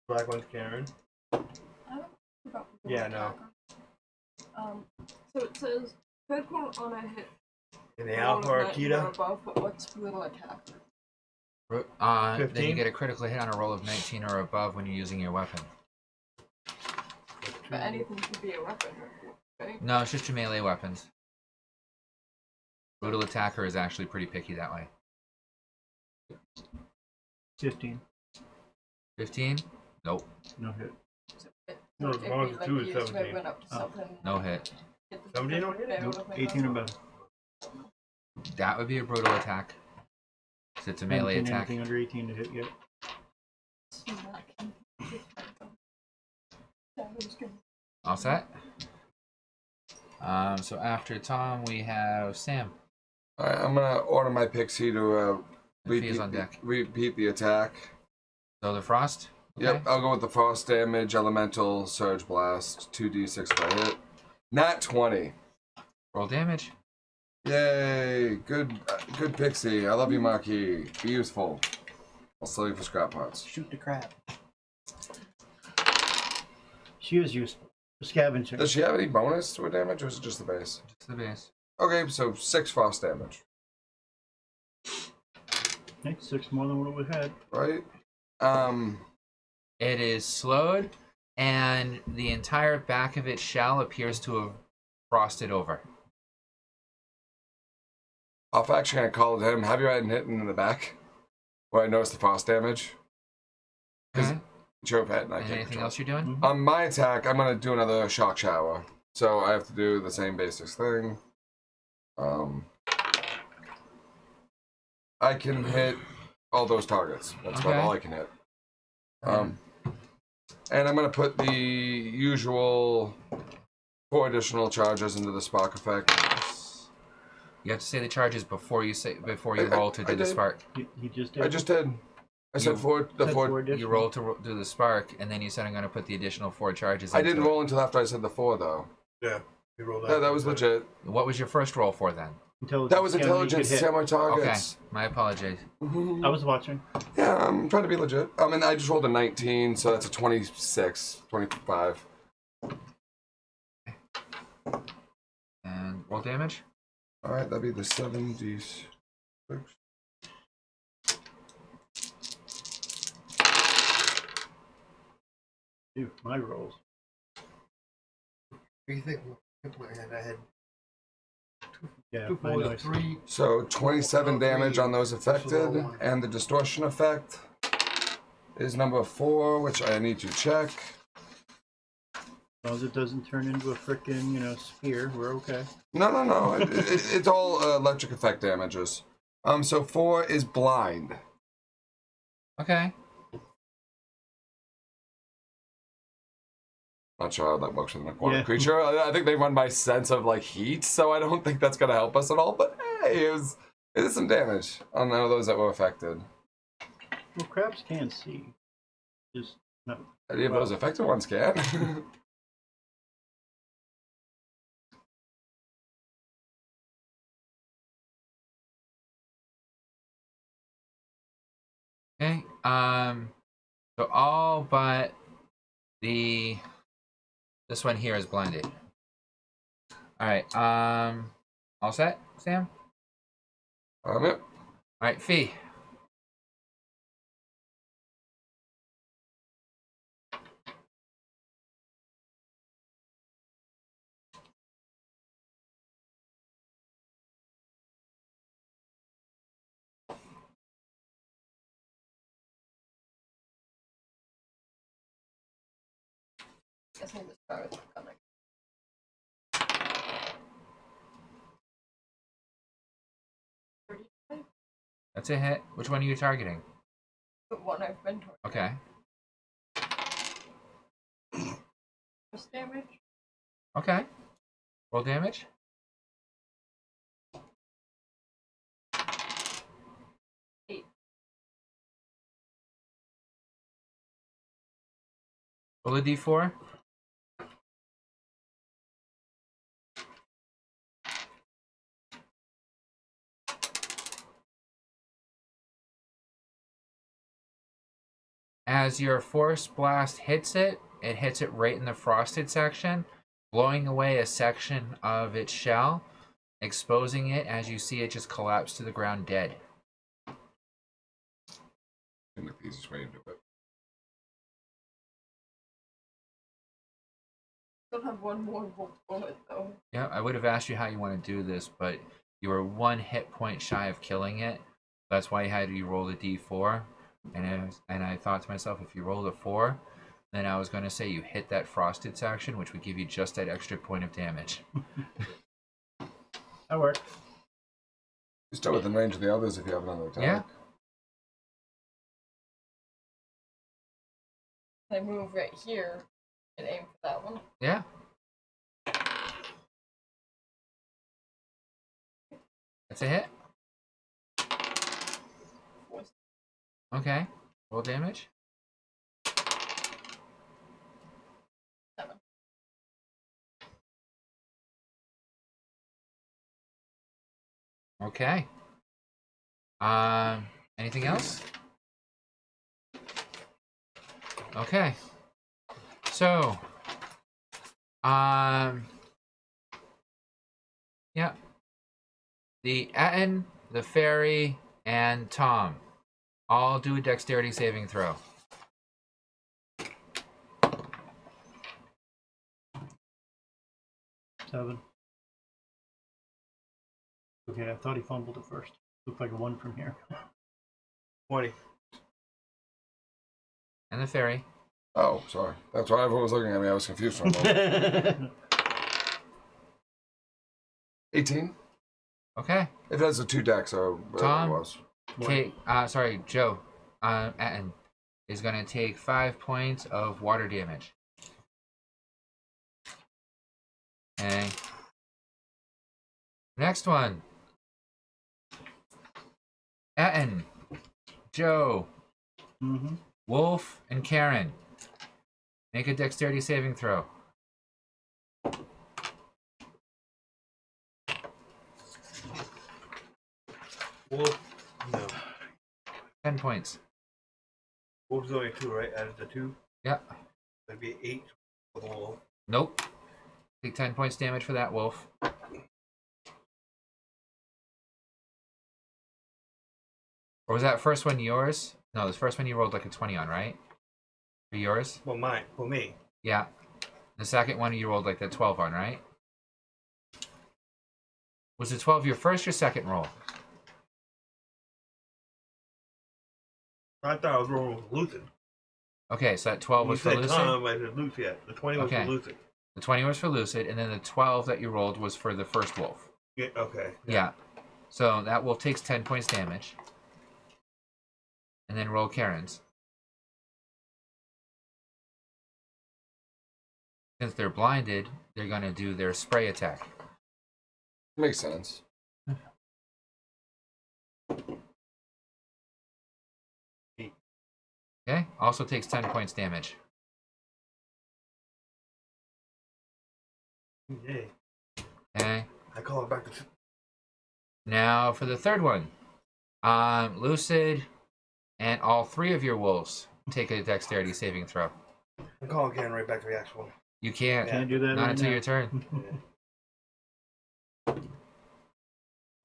Black one's Karen. I don't forgot the Yeah, word no. attack. So it says third point on a hit. And the roll Alpha of or 19 or Akita. above, but what's little attack? Then you 15? get a critical hit on a roll of 19 or above when you're using your weapon. But anything could be a weapon, right? No, it's just your melee weapons. Brutal attacker is actually pretty picky that way. 15. 15? Nope. No hit. No, it's It'd bonus be of like 2 you is just 17. went up to Oh. something. No hit. Get the 17 or different Nope. thing 18 or on better. That would be a brutal attack. 'Cause it's a melee Haven't seen attack. anything under 18 to hit yet. All set? So after Tom, we have Sam. Alright, I'm gonna order my pixie to If he is on deck. repeat the attack. So the frost? Yep, I'll go with the frost damage, elemental, surge blast, 2d6 per hit. Nat 20. Roll damage. Yay! Good pixie. I love you, Marquis. Be useful. I'll sell you for scrap parts. Shoot the crab. She is useful. Scavenger. Does she have any bonus to her damage, or is it just the base? Just the base. Okay, so 6 frost damage, Okay, 6 more than what we had. right? It is slowed, and the entire back of its shell appears to have frosted over. I'm actually gonna call it him. Have you had hitting in the back? Where I noticed the frost damage? Because Okay. Joe had and I And can't anything control. else you're doing? On my attack, I'm gonna do another shock shower. So I have to do the same basics thing. I can hit all those targets. That's about Okay. all I can hit. And I'm gonna put the usual 4 additional charges into the spark effect. You have to say the charges before you I- roll to I do the did. spark. He just did. I just did. I said You four. The Said four. four You additional. roll to do the spark, and then you said I'm going to put the additional 4 charges. I into didn't it. roll until after I said the 4, though. Yeah. We rolled Yeah, that was legit. What was your first roll for then? Intelligence. That was Yeah, you intelligence. could hit. Semi Okay, targets. my apologies. I was watching. Yeah, I'm trying to be legit. I mean, I just rolled a 19, so that's a 26, 25. And roll damage. All right, that'd be the 7d6. Dude, my rolls. What do you think? I had Yeah, two, I four, know. three. So 27 damage on those affected, one. and the distortion effect is number 4, which I need to check. As long as it doesn't turn into a frickin', spear, we're okay. No. It's all electric effect damages. So 4 is blind. Okay. Not sure how that works with an aquatic Yeah. creature. I think they run by sense of like heat, so I don't think that's gonna help us at all. But hey, it is some damage on none of those that were affected. Well, crabs can see. Just no. Any of those affected ones can. Okay. So all but this one here is blinded. All right. All set, Sam? Yep. All right, Fee. Guess I'll just start with the comic. That's a hit. Which one are you targeting? The one I've been towards. Okay. First damage. Okay. Roll damage. Roll a d4. As your force blast hits it hits it right in the frosted section, blowing away a section of its shell, exposing it as you see it just collapse to the ground dead. I think the easiest way to do it. Still have one more bullet though. Yeah, I would have asked you how you want to do this, but you were 1 hit point shy of killing it. That's why I had you roll a d4. And I thought to myself, if you rolled a 4, then I was going to say you hit that frosted section, which would give you just that extra point of damage. That worked. You start within range of the others if you have another attack. Yeah. I move right here and aim for that one. Yeah. That's a hit. Okay. Roll damage. 7. Okay. Anything else? Okay. So, yeah. The Atten, the fairy, and Tom all do a dexterity saving throw. Seven. Okay, I thought he fumbled it first. Looked like a 1 from here. 20. And the fairy. Oh, sorry. That's why everyone was looking at me. I was confused for a moment. 18? Okay. If it has the 2 decks, or whatever Tom? it was. Take, sorry, Joe, Atten is going to take 5 points of water damage. Okay. Next one. Atten, Joe, Mm-hmm. Wolf, and Karen. Make a dexterity saving throw. Wolf. No. 10 points. Wolf's only 2, right? Added the 2. Yeah. That'd be 8 for the wolf. Nope. Take 10 points damage for that wolf. Or was that first one yours? No, this first one you rolled like a 20 on, right? For yours? Well, mine. For me. Yeah. The second one you rolled like the 12 on, right? Was the 12 your first or second roll? I thought I was rolling with Lucid. Okay, so that 12 was for You said Lucid? Tom, I said Lucid. Yeah. The 20 was Okay. for Lucid. The 20 was for Lucid, and then the 12 that you rolled was for the first wolf. Yeah, okay. Yeah. So that wolf takes 10 points damage. And then roll Karen's. Since they're blinded, they're going to do their spray attack. Makes sense. Okay? Also takes 10 points damage. Yay. Okay? I call it back to. Now for the third one. Lucid and all 3 of your wolves take a dexterity saving throw. I'm calling Ken right back to the actual. You can't. Can't do that Not right until now. your turn.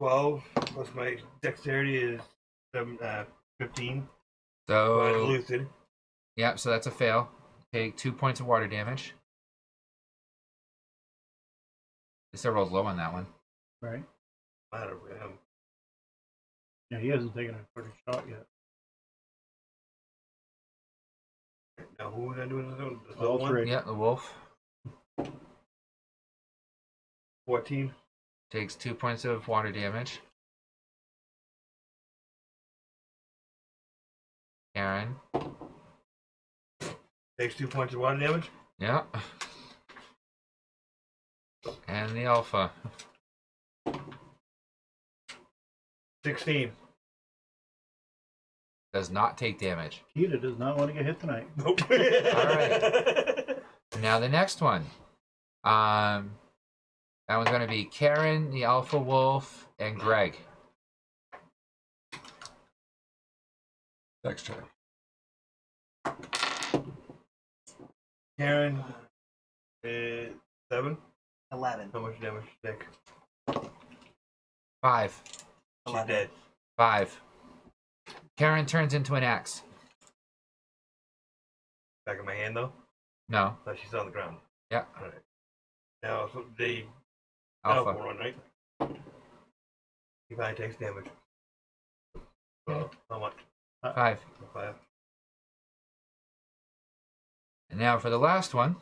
12 plus my dexterity is 15. So, Lucid. yeah, so that's a fail. Take 2 points of water damage. I still rolled low on that one. Right? Matter with him. Yeah, he hasn't taken a fucking shot yet. Now who was I doing this on? The All one? 3. Yeah, the wolf 14. takes 2 points of water damage. Karen. Takes 2 points of water damage. Yeah. And the alpha. 16. Does not take damage. Kita does not want to get hit tonight. Nope. Alright. Now the next one. That one's going to be Karen, the alpha wolf, and Greg. Next turn. Karen is 7. 11. How much damage she take? 5. She's 11. dead. 5. Karen turns into an axe. Back in my hand though. No. No, she's on the ground. Yeah. Alright. Now so the Alpha. alpha one, right? He probably takes damage. Well, how much? 5. 5. And now for the last one.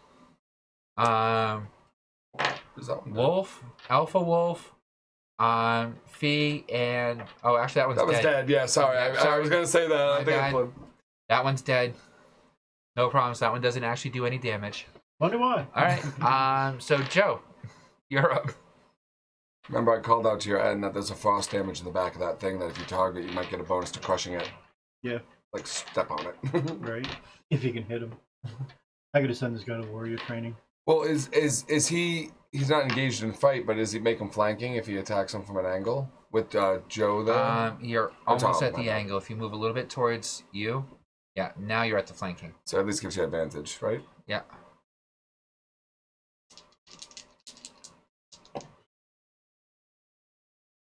Is that one dead? Wolf, alpha wolf, Fee, and oh, actually that one's That was dead. Yeah, sorry. I Sorry. was gonna say that. My I think I bad. flipped. That one's dead. No problems. That one doesn't actually do any damage. Wonder why. All right. So Joe, you're up. Remember, I called out to your end that there's a frost damage in the back of that thing that if you target, you might get a bonus to crushing it. Yeah. Like step on it. Right? If you can hit him. I could have sent this guy to warrior training. Well, is he? He's not engaged in fight, but does he make him flanking if he attacks him from an angle with Joe there? You're Or almost Tom, at the my bad. angle. If you move a little bit towards you, yeah. Now you're at the flanking. So at least gives you advantage, right? Yeah.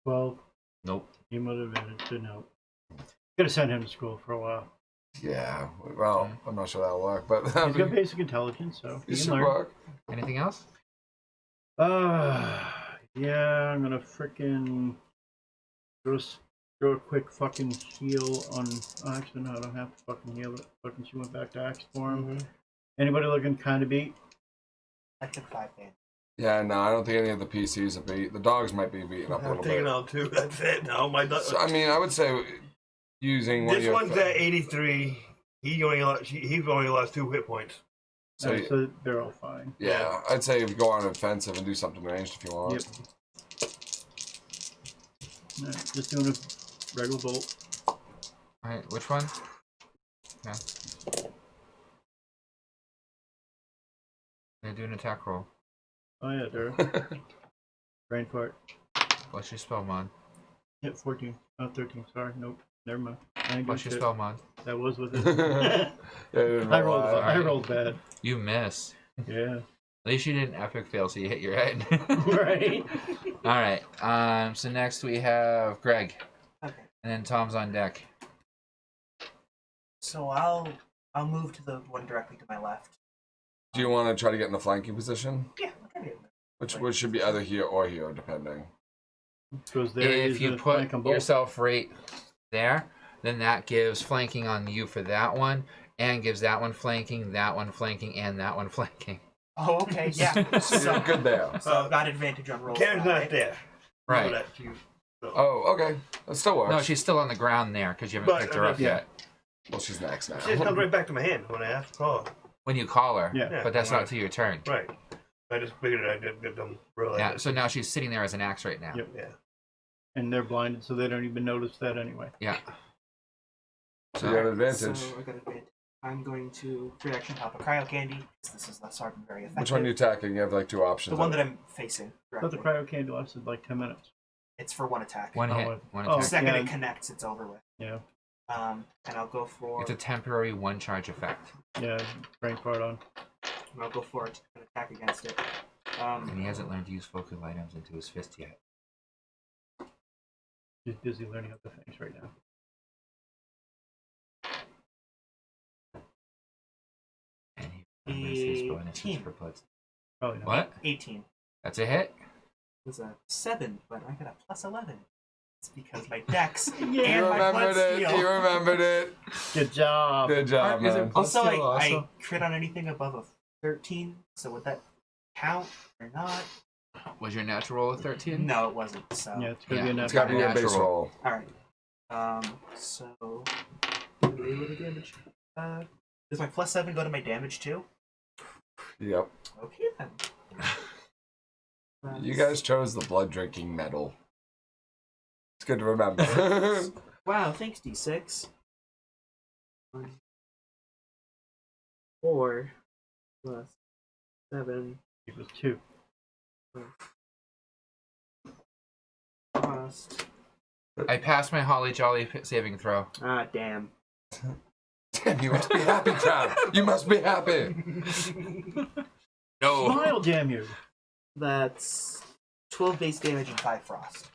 Well, Nope. he would have been. Didn't help. Could have sent him to school for a while. Yeah. Well, I'm not sure that'll work, but He's got basic intelligence, so he it can should learn. work. Anything else? Yeah, I'm gonna frickin' throw a quick fucking heal on. Oh, actually, no, I don't have to fucking heal it. Fucking, she went back to axe form. Anybody looking kind of beat? I took 5 damage. Yeah, no, I don't think any of the PCs are beat. The dogs might be beaten up a I'm little taking bit. out 2. That's it. No, my dog. So, I mean, I would say using one of This your one's at 83. He's only lost 2 hit points. So, Alright, so they're all fine. yeah, I'd say if you go on offensive and do something ranged if you want. Yep. Alright, just doing a regular bolt. All right. Which one? Yeah. Gonna do an attack roll. Oh yeah, there. Brain fart. What's your spell mod? Hit 14. Oh, 13. Sorry. Nope. Never mind. I ain't What's doing your shit. spell mod? That was with it. Yeah, you didn't I roll rolled. that. I rolled bad. You miss. Yeah. At least you didn't epic fail, so you hit your head. Right. All right. So next we have Greg, Okay. and then Tom's on deck. So I'll move to the one directly to my left. Do you want to try to get in the flanking position? Yeah, I'll try to get there. Which should be either here or here, depending. Goes there. If you to put flank 'em both. yourself right there, then that gives flanking on you for that one, and gives that one flanking, and that one flanking. Oh, okay, yeah. So you're good there. So I've got advantage on rolls. Karen's now, not right? there. Right. So that's you. So. Oh, okay. That still works. No, she's still on the ground there because you haven't But, picked her up yeah. yet. Well, she's next now. She just comes right back to my hand when I ask to call her. When you call her, Yeah. but that's not Right. till your turn. Right. I just figured I'd get them real. Yeah. So now she's sitting there as an axe right now. Yep. Yeah. And they're blinded, so they don't even notice that anyway. Yeah. So you have advantage. So I got advantage. I'm going to reaction pop a cryo candy. This is less hard and very effective. Which one are you attacking? You have like two options. The one that I'm facing. I thought the Directly. cryo candy lasted like 10 minutes. It's for one attack. One Oh, hit, what- one oh, attack. The second yeah. it connects, it's over with. Yeah. And I'll go for. It's a temporary one charge effect, Yeah. Brain part on. And I'll go for it, an attack against it. and he hasn't learned to use focal items into his fist yet. He's busy learning other things right now. And he remembers his bonuses 18. for bloods. Probably not. What? 18. That's a hit. It was a 7, but I got a plus 11. It's because my dex You and my blood remembered it. steal. You remembered it. Good job. Good job, Is it man. plus- Also, Steal also? I crit on anything above a 13, so would that count or not? Was your natural roll a 13? No, it wasn't. So Yeah, it's gonna Yeah, be a It's natural. got to be a base Natural. roll. all right. So melee damage. Does my plus 7 go to my damage too? Yep. Okay then. You guys chose the blood drinking medal. It's good to remember. Wow, thanks D6. 4 plus 7 It was 2. plus. I passed my Holly Jolly saving throw. Ah, damn. Damn, you must be happy, crowd. You must be happy. No. Smile, damn you. That's 12 base damage and 5 frost.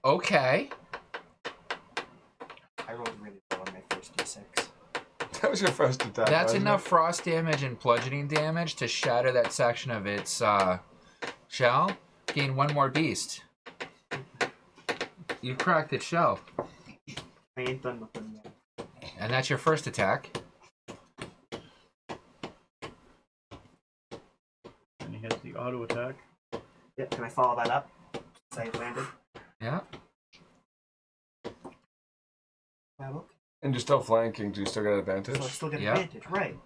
Okay. I rolled really low on my first D6. That was your first attack. That's wasn't enough it? frost damage and bludgeoning damage to shatter that section of its shell. Gain one more beast. You've cracked its shell. I ain't done with them yet. And that's your first attack. And he has the auto attack. Yeah, can I follow that up? Since I landed. Yeah. Wow, And you're still flanking. Do you still get advantage? so I still get Yeah. advantage, right?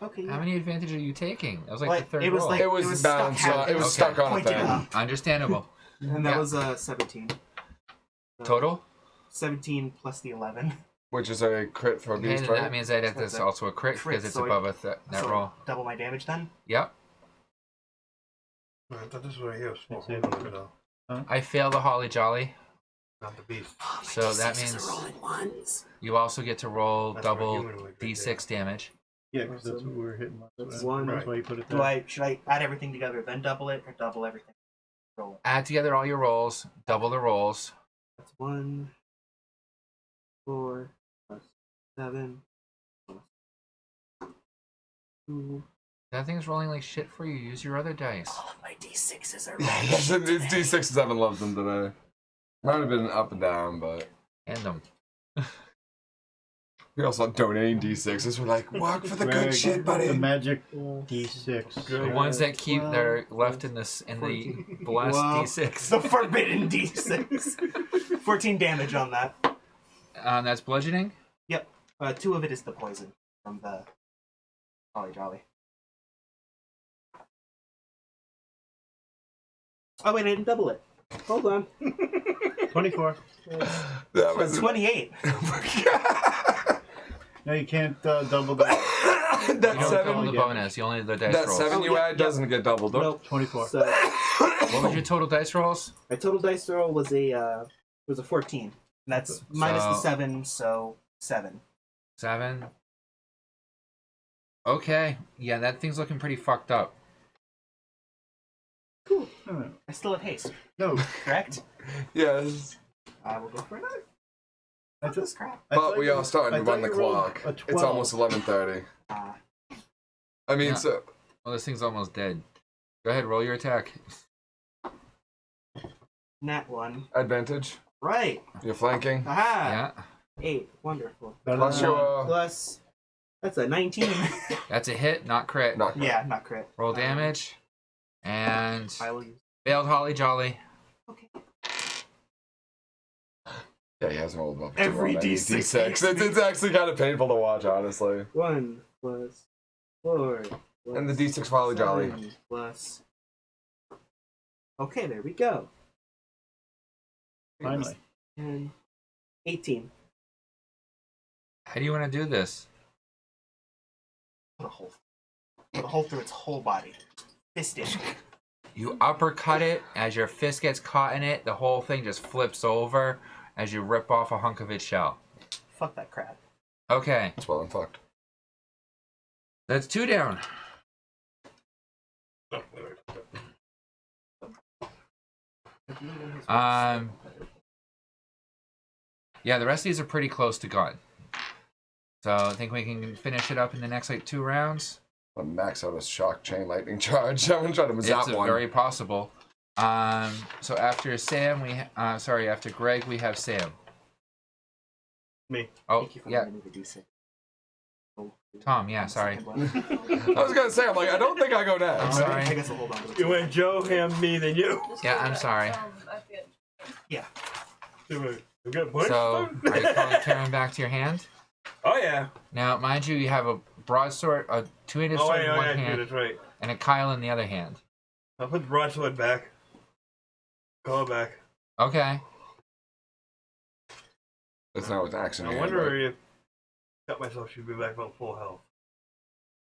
Okay. How many advantage are you taking? That was like Like, the third it was roll. like- It was It was balanced. stuck On, it was Okay. stuck on a Pointed thing. up. Understandable. And that Yeah. was 17. Total? 17 plus the 11. Which is a crit for a Okay, beast, then right? that means that So it's that's a also a crit crit, because it's so above that So roll. double my damage then? Yep. I thought this was right here. Small That's it. movement, though. I fail the Holly Jolly, Not the beast. so that means rolling ones. you also get to roll That's where double human would be D6 damage. Yeah, because that's what we were hitting. That's So one. That's why you put it there. Should I add everything together then double it or double everything? Roll it. Add together all your rolls, double the rolls. That's 1, 4 plus 7 plus 2. That thing's rolling like shit for you. Use your other dice. All of my D6s are It's D6s haven't loved them today. Might have been up and down, but Hand them. we also donating D6s. We're like, work for the Greg, good shit, buddy. The magic D6. The ones that keep that are left in this in the blessed Wow. D6. The forbidden D6. 14 damage on that. That's bludgeoning. Yep. 2 of it is the poison from the Holly Jolly. Oh wait, I didn't double it. Hold on. 24. That was 28. No, you can't double that. You that don't double seven. the bonus. You only the dice That rolls. 7 you add doesn't get doubled. Nope. 24. So What was your total dice rolls? my total dice roll was a 14. And that's minus the 7, so 7. 7. Okay. Yeah, that thing's looking pretty fucked up. Cool. No, I still have haste, no. correct? Yes. I will go for another. I This just, crap. I But thought we you- are starting I to thought run the you rolled clock. a It's 12. almost 11:30. I mean, Yeah. so Well, this thing's almost dead. Go ahead, roll your attack. Nat 1. advantage. Right. You're flanking. Aha. Yeah. 8. Wonderful. Plus your. your Plus, that's a 19. That's a hit, not crit. no. Yeah, not crit. Roll damage. And I will use. failed Holly Jolly. Okay. Yeah, he hasn't rolled above a 2 Every on any D6. It's actually kind of painful to watch, honestly. 1 plus 4. Plus And the D6 for Holly Jolly. 7 plus. Okay, there we go. Finally. And 18. How do you want to do this? Put a hole through its whole body. Fist it. You uppercut it. As your fist gets caught in it, the whole thing just flips over as you rip off a hunk of its shell. Fuck that crap. Okay, It's well and fucked. that's 2 down. Yeah, the rest of these are pretty close to gone. So I think we can finish it up in the next like 2 rounds. I'll max out a shock chain lightning charge. I'm gonna try to It's zap one. very possible. So after Sam, after Greg, we have Sam. Me. Oh, Thank you for yeah, giving me the D6. Oh, Tom, yeah, sorry. I was gonna say, I'm like, I don't think I go I'm next. sorry. I guess I'll hold on to it. You went Joe, him, me, then you. Yeah, I'm sorry. We got points? So, are you calling Karen back to your hand? Oh yeah. Now, mind you, you have a broadsword, a two-handed sword in one hand, that's right. and a Kyle in the other hand. I'll put the broadsword back. Call it back. Okay. It's not with action. I hand, wonder right? if got myself should be back about full health.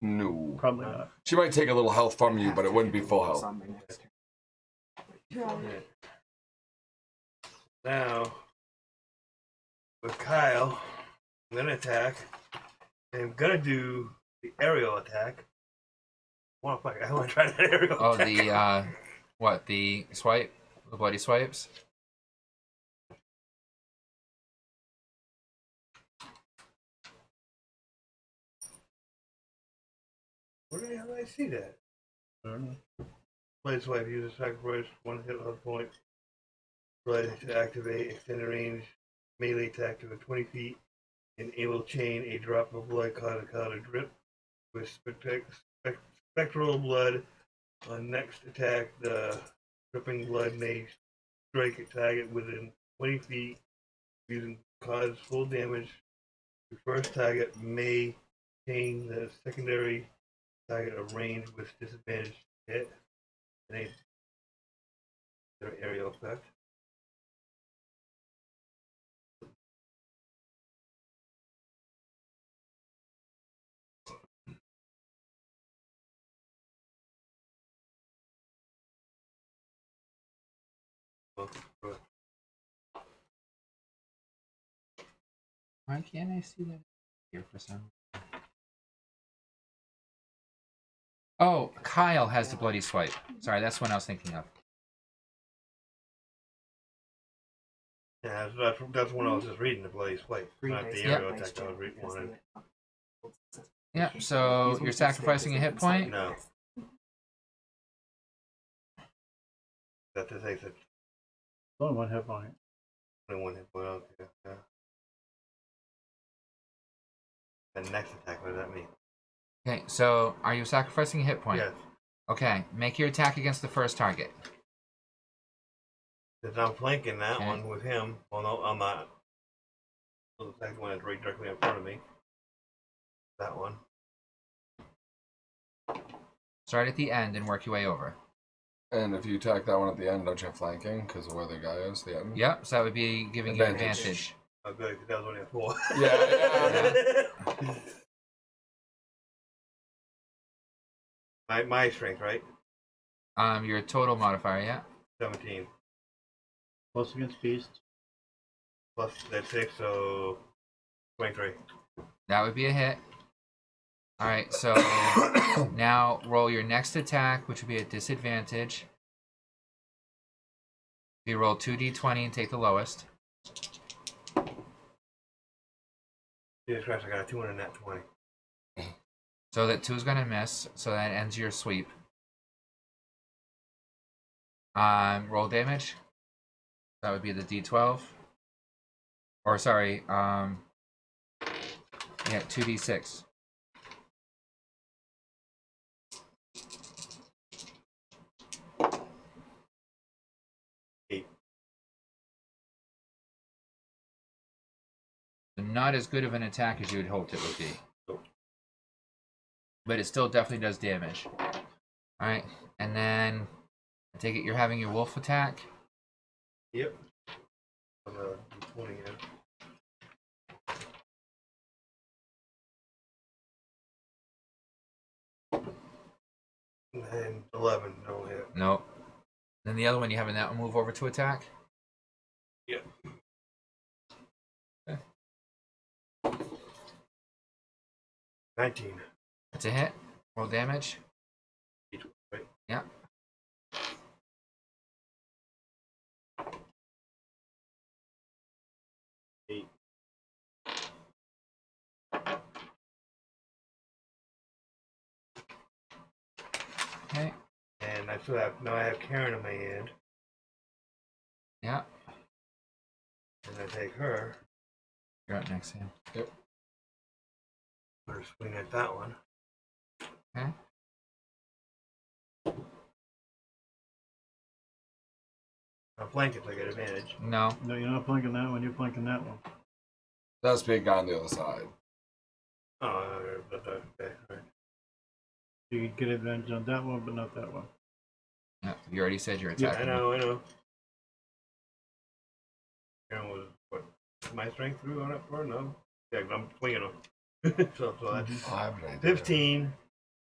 No. Probably not. She might take a little health from you, but it wouldn't be full health. On my next turn. Now, with Kyle, I'm gonna attack. And I'm gonna do the aerial attack. I want to try that aerial Oh, attack. the swipe? The bloody swipes? Where the hell did I see that? I don't know. Play swipe, use a sacrifice, 1 hit health point. Blood to activate, extended range, melee attack to 20 feet, and able chain a drop of blood caught a drip with spectral blood. On next attack, the dripping blood may strike a target within 20 feet, using cause full damage. The first target may chain the secondary target of range with disadvantage to hit. And their aerial effect. Why can't I see that here for some? Oh, Kyle has the bloody swipe. Sorry, that's what I was thinking of. Yeah, that's when I was just reading the bloody swipe, not the aerial attack I was reading. Yeah, so you're sacrificing a hit point? No. That to say that Only one hit point. 21 hit point. Okay, yeah. The next attack, what does that mean? Okay, so are you sacrificing a hit point? Yes. Okay, make your attack against the first target. Since I'm flanking that Okay. one with him, well, no, I'm not. So the second one is right directly in front of me. That one. Start at the end and work your way over. And if you attack that one at the end, don't you have flanking? Because of where the guy is, the end? Yep, so that would be giving you Advantage. advantage. Oh, good, because that was only a 4. Yeah. My strength, right? Your total modifier, yeah. 17. Plus against beasts. Plus that 6, so 23. That would be a hit. Alright, so now roll your next attack, which would be at disadvantage. You roll 2d20 and take the lowest. Jesus Christ, I got a 2 and a nat 20. So that 2 is going to miss, so that ends your sweep. Roll damage. That would be the d12. Or sorry, yeah, 2d6. Not as good of an attack as you had hoped it would be. But it still definitely does damage. Alright, and then I take it you're having your wolf attack. Yep. On the 20 again. And 11, no hit. Nope. Then the other one, you having that one move over to attack? Yep. Okay. 19. That's a hit. Roll damage. Right? Yeah. Eight. Okay. And I still have, now I have Karen in my hand. Yeah. And I take her. You're up next, Sam. Yep. Put her swing at that one. Okay. I'm flanking, so I get advantage. No. No, you're not flanking that one. You're flanking that one. That's big guy on the other side. Oh, okay, alright. You could get advantage on that one, but not that one. Yeah, you already said you're Yeah, attacking. I know. Karen was, what, my strength through on it for? No? Yeah, I'm swinging him. so that's Oh, I have an idea. 15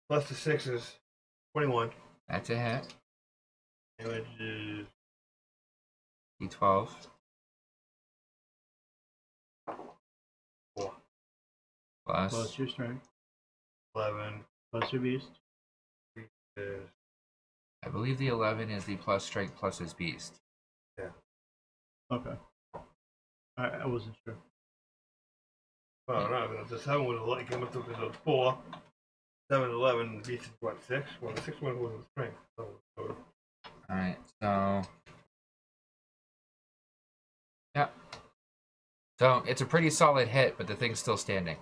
plus the 6 is 21. That's a hit. Damage is D12. 4. Plus. Plus your strength. 11 Plus your beast. is, I believe the 11 is the plus strength plus his beast. Okay. I wasn't sure. well, no, the 7 was 11, came up to because it was 4. 7 is 11, the beast is what, 6? Well, the 6 one was the strength. So Alright, so. Yeah. So it's a pretty solid hit, but the thing's still standing.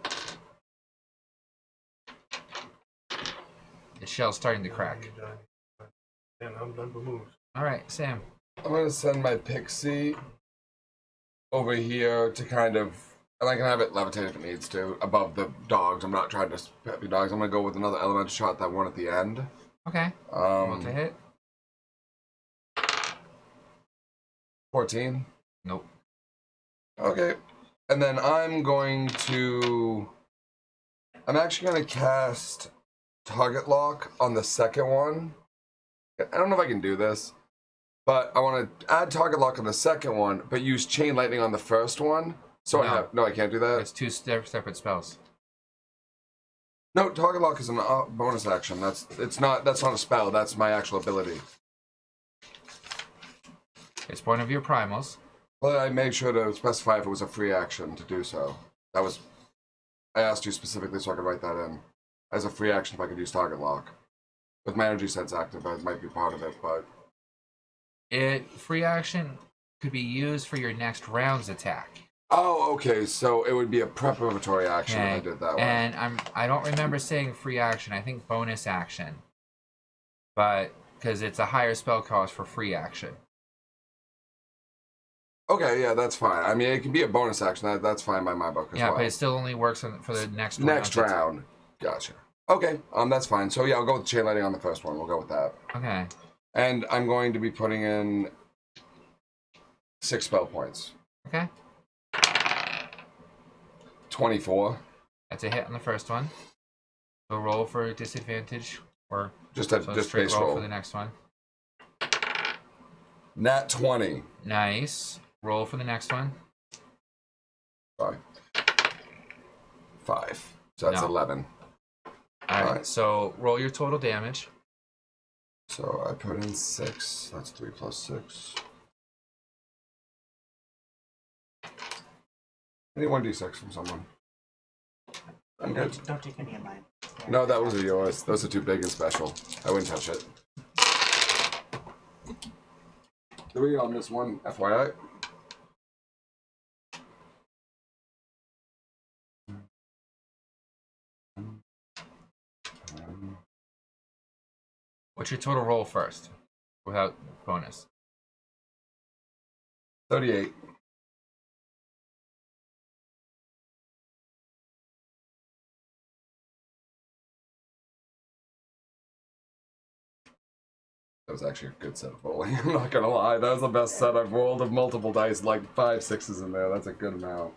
The shell's starting to crack. You're done. And I'm done for moves. Alright, Sam. I'm gonna send my pixie over here to kind of, and I can have it levitate if it needs to, above the dogs. I'm not trying to pet the dogs. I'm gonna go with another elemental shot, that one at the end. Okay. Roll to hit. 14. Nope. Okay. And then I'm actually gonna cast Target Lock on the second one. I don't know if I can do this, but I want to add Target Lock on the second one, but use Chain Lightning on the first one. So No. I can't do that. It's two separate spells. No, Target Lock is a bonus action. That's not a spell. That's my actual ability. It's one of your primals. Well, I made sure to specify if it was a free action to do so. I asked you specifically so I could write that in. As a free action if I could use Target Lock. With my energy sense active, that might be part of it, but... Free action could be used for your next round's attack. Oh, okay, so it would be a preparatory action if I did that way. And I don't remember saying free action, I think bonus action. But, because it's a higher spell cost for free action. Okay, yeah, that's fine. I mean, it can be a bonus action. That's fine by my book as well. Yeah, but it still only works for the next Next round. Gotcha. Okay, that's fine. So yeah, I'll go with Chain Lightning on the first one. We'll go with that. Okay. And I'm going to be putting in 6 spell points. Okay. 24. That's a hit on the first one. So roll for disadvantage, or Just straight base roll roll. for the next one. Nat 20. Nice. Roll for the next one. Sorry. 5. So that's No. 11. All right. Alright. So roll your total damage. So I put in 6. That's 3 plus 6. I need 1d6 from someone. I'm good. Don't take any of mine. No, that was yours. Those are too big and special. I wouldn't touch it. 3 on this one, FYI. What's your total roll first, without bonus? 38. That was actually a good set of rolling. I'm not gonna lie. That was the best set I've rolled of multiple dice. Like 5 6s in there. That's a good amount.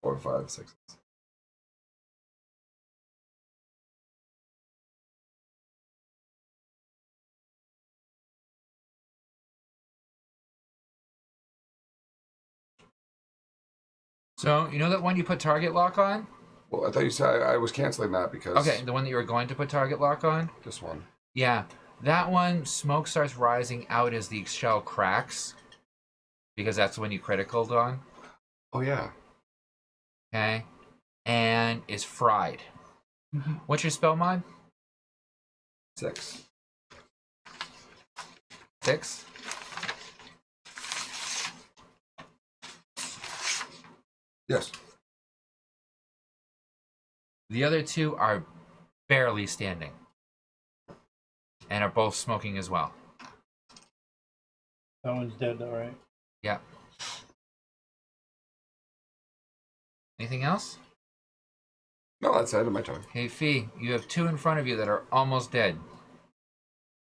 4 5 6s. So, you know that one you put target lock on? Well, I thought you said I was canceling that because. Okay, the one that you were going to put target lock on? This one. Yeah. That one, smoke starts rising out as the shell cracks. Because that's the one you criticaled on. Oh, yeah. Okay? And is fried. What's your spell mod? 6. 6? Yes. The other two are barely standing. And are both smoking as well. That one's dead though, right? Yeah. Anything else? No, that's the end of my turn. Hey, Fee, you have 2 in front of you that are almost dead.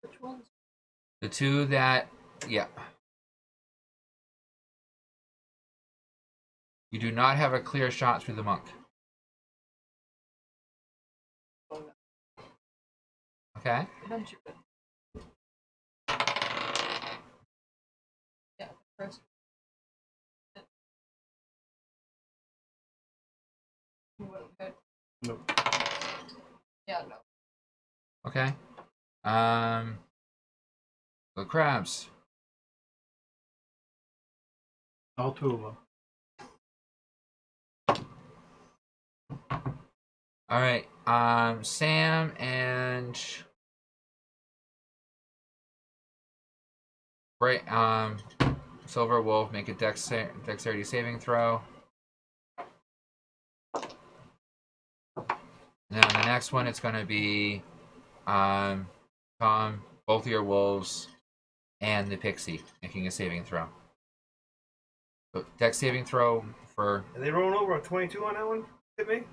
Which ones? The 2 that... Yeah. You do not have a clear shot through the monk. Oh, no. Okay? Don't you? Yeah, first. Good. Nope. Yeah, no. Okay. The crabs. All 2 of them. All right. Sam and Silver Wolf make a dexterity saving throw. Now the next one, it's going to be Tom, both of your wolves, and the pixie making a saving throw. So dex saving throw for. Are they rolling over a 22 on that one? Hit me?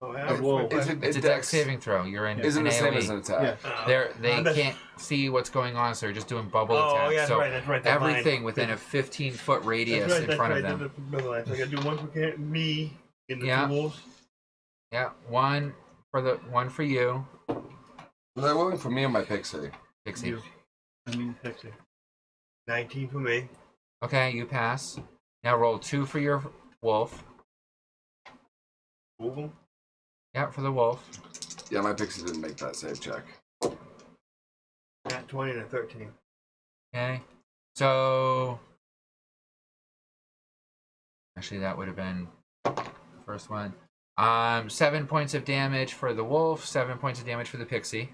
Oh, yeah. Whoa. It's a dex saving throw. You're in Isn't an the same AoE. as an attack. Yeah. They that's- can't see what's going on, so they're just doing bubble Oh, attacks. yeah, that's so right, that's right. That's everything mine. within a 15-foot radius That's right, in front of that's them. right. That's right. So I gotta do one for me in the Yeah. 2 wolves. Yeah, one for you, Was I rolling for me or my pixie? Pixie. You. I mean, Pixie. 19 for me. Okay, you pass. Now roll 2 for your wolf. Move them. Yeah, for the wolf. Yeah, my pixie didn't make that save check. Nat 20 and a 13. Okay, so actually that would have been the first one. 7 points of damage for the wolf, 7 points of damage for the pixie,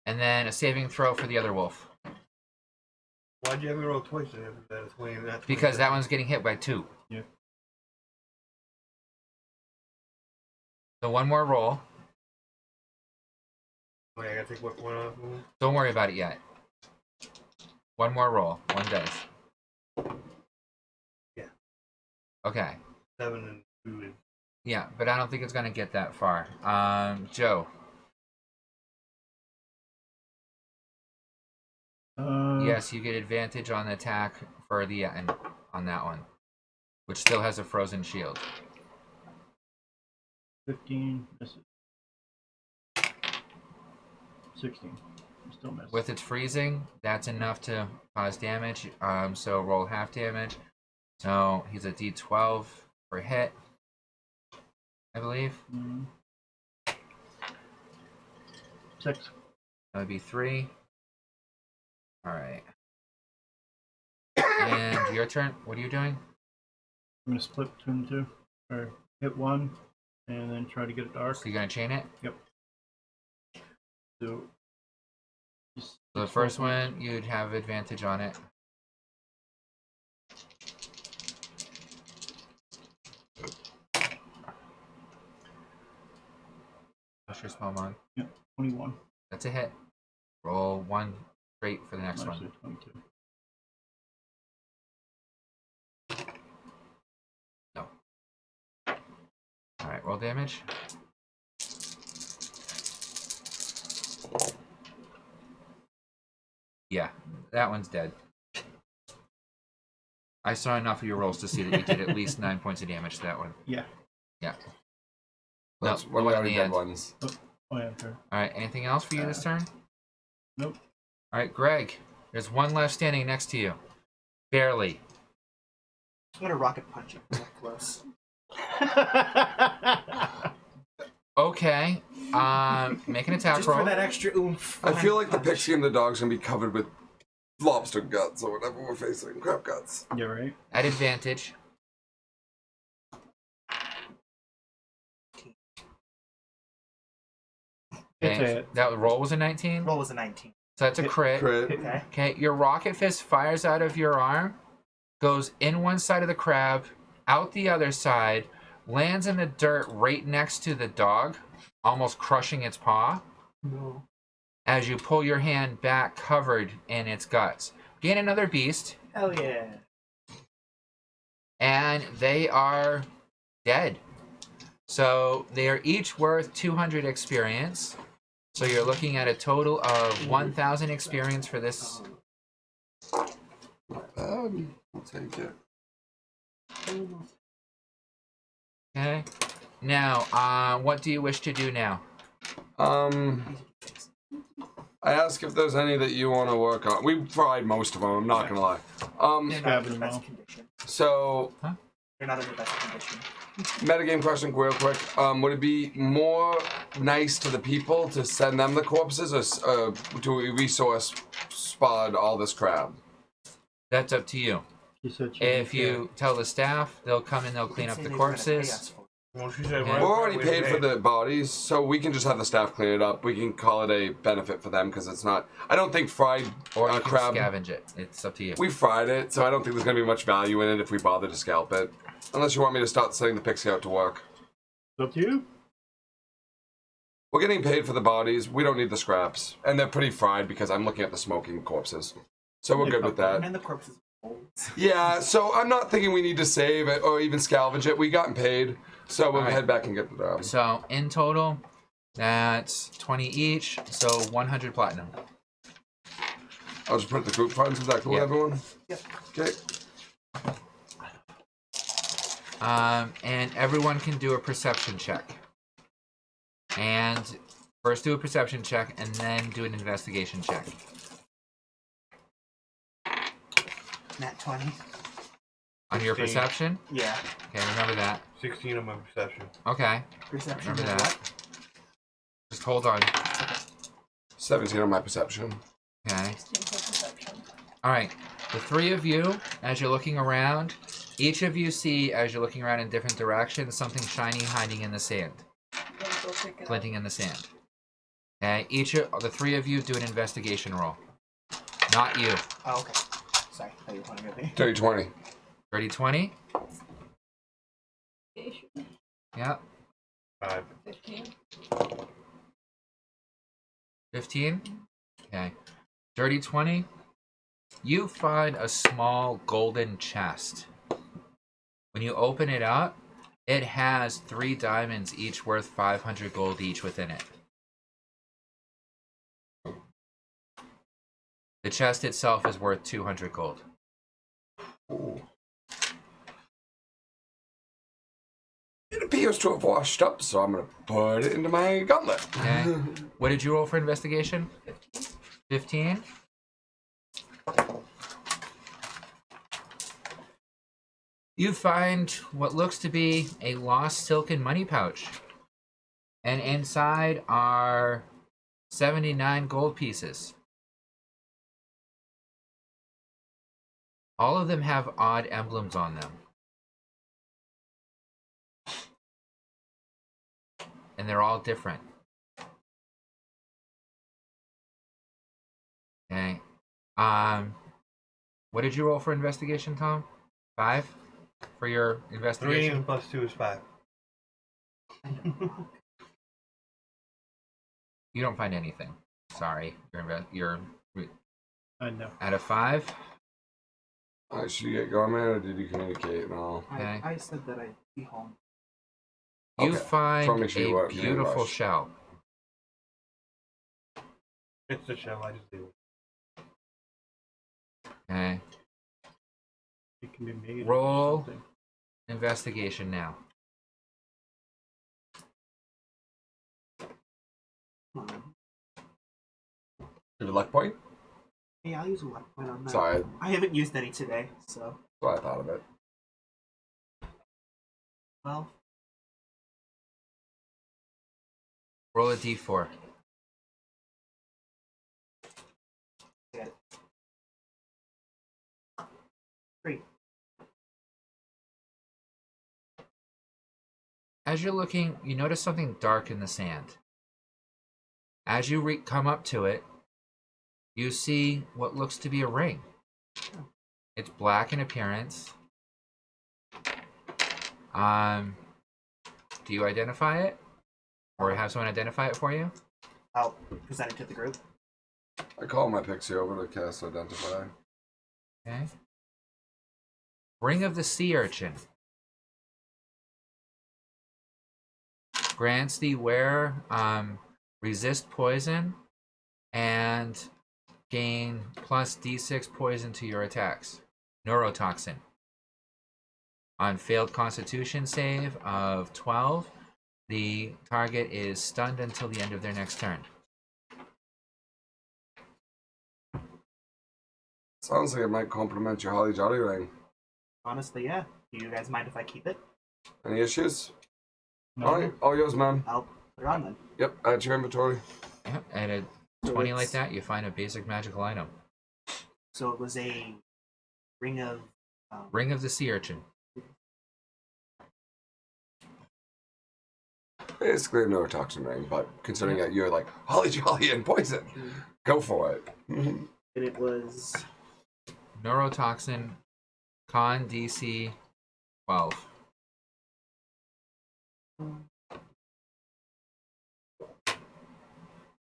and then a saving throw for the other wolf. Why'd you have me roll twice then? If that is 20 and not 20? Because that one's getting hit by 2. Yeah. So one more roll. Oh, yeah, I gotta take what one off. Move. Don't worry about it yet. One more roll. 1 dice. Yeah. Okay. 7 and 2 is. Yeah, but I don't think it's gonna get that far. Joe. Yes, you get advantage on the attack for the and on that one. which still has a frozen shield. 15 misses. 16. Still miss. With its freezing, that's enough to cause damage. So roll half damage. So he's a D12 for hit, I believe. 6. That would be 3. All right. And your turn. What are you doing? I'm gonna split between the two, or hit one, and then try to get it dark. So you're gonna chain it. Yep. So So the first one, you'd have advantage on it. What's your spell mod? Yep, 21. That's a hit. Roll 1 straight for the next Actually, one. 22. No. Alright, roll damage. Yeah, that one's dead. I saw enough of your rolls to see that you did at least 9 points of damage to that one. Yeah. Yeah. That's No, one of one the on the already dead end. ones. Oh yeah, sure. Alright, anything else for you this turn? Nope. Alright, Greg, there's one left standing next to you. Barely. I'm gonna rocket punch him from close. Okay. Make an attack Just roll. for that extra oomph. I feel like the punch. pixie and the dog's gonna be covered with lobster guts or whatever we're facing. Crab guts. Yeah, right. At advantage. It's Okay, a that roll was a 19. Roll was a 19. So that's a crit. Crit. Okay. Okay, your rocket fist fires out of your arm, goes in one side of the crab, out the other side, lands in the dirt right next to the dog, almost crushing its paw, No. as you pull your hand back covered in its guts. Gain another beast, Hell yeah. and they are dead. So they are each worth 200 experience. So you're looking at a total of 1,000 experience for this. I'll take it. Okay. Now, what do you wish to do now? I ask if there's any that you want to work on. We tried most of them. I'm not gonna lie. They're not in Scabbing the them best all. condition. So They're not in the best condition. metagame question, real quick. Would it be more nice to the people to send them the corpses, or do we resource spot all this crab? That's up to you. She said she If didn't you tell the staff, they'll come and they'll clean You up can the say they were gonna pay corpses. us for it. Well, she said, Yeah. We're already paid for the bodies, so we can just have the staff clean it up. We can call it a benefit for them because it's not. I don't think fried Or you can crab. scavenge it. It's up to you. We fried it, so I don't think there's gonna be much value in it if we bother to scalp it. Unless you want me to start sending the pixie out to work. It's up to you. We're getting paid for the bodies. We don't need the scraps, and they're pretty fried because I'm looking at the smoking corpses. So we're good with that. And the corpses are old. Yeah, so I'm not thinking we need to save it or even salvage it. We gotten paid, so we'll Alright. head back and get the job. So in total, that's 20 each. So 100 platinum. I'll just put the group funds. Is that cool, Yeah. everyone? Yep. Okay. And everyone can do a perception check. And first do a perception check, and then do an investigation check. Nat 20. On your 16. perception. Yeah. Okay, remember that. 16 on my perception. Okay, Perception. remember of that. what? Just hold on. 17 on my perception. Okay. Perception. All right. The three of you, as you're looking around, each of you see, as you're looking around in different directions, something shiny hiding in the sand, Then go pick it up. glinting in the sand. Okay. Each of the three of you do an investigation roll. Not you. Oh, okay. Sorry. I thought you wanted me. Dirty 20. 30-20. Investigation. Yeah. 5. 15. 15. Okay. Dirty 20. You find a small golden chest. When you open it up, it has 3 diamonds, each worth 500 gold each within it. The chest itself is worth 200 gold. Ooh. It appears to have washed up, so I'm gonna put it into my gauntlet. Okay. What did you roll for investigation? 15. You find what looks to be a lost silken money pouch. And inside are 79 gold pieces. All of them have odd emblems on them. And they're all different. Okay. What did you roll for investigation, Tom? 5 for your 3 investigation? and plus 2 is 5. You don't find anything. Sorry. You're I know. out of 5. Should you get going, man, or did you communicate? No. Okay. I said that I'd be home. You Okay. find Just wanna make sure you a weren't getting beautiful rushed. shell. It's the shell, I just leave it. Okay. It can be made. Roll. Or something. Investigation now. Give a luck point? Hey, I'll use a luck point on that. Sorry, I haven't used any today, so. that's what I thought of it. Well, Roll a d4. get it. 3. As you're looking, you notice something dark in the sand. As you come up to it, you see what looks to be a ring. It's black in appearance. Do you identify it? Or have someone identify it for you? I'll present it to the group. I call my pixie over to cast Identify. Okay. Ring of the Sea Urchin. Grants the wearer resist poison and gain plus d6 poison to your attacks. Neurotoxin. On failed constitution save of 12, the target is stunned until the end of their next turn. Sounds like it might complement your Holly Jolly ring. Honestly, yeah. Do you guys mind if I keep it? Any issues? No. Alright, all yours, man. I'll put it on then. Yep, add to your inventory. Yep, at a So 20 like it's- that, you find a basic magical item. So it was a ring of. Ring of the Sea Urchin. Basically a neurotoxin ring, but considering that you're like Holly Jolly and poison, go for it. And it was. Neurotoxin, con DC 12.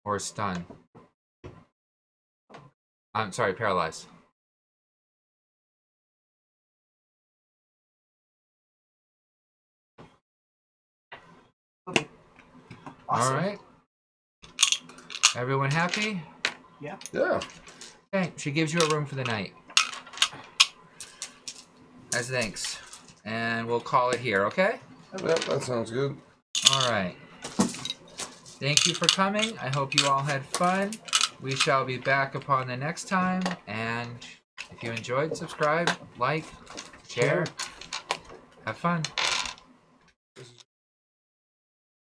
Or stun. I'm sorry, paralyze. Okay. Awesome. Alright. Everyone happy? Yeah. Yeah. Okay, she gives you a room for the night. As thanks. And we'll call it here, okay? Yep, that sounds good. Alright. Thank you for coming. I hope you all had fun. We shall be back upon the next time. And if you enjoyed, subscribe, like, share. Have fun.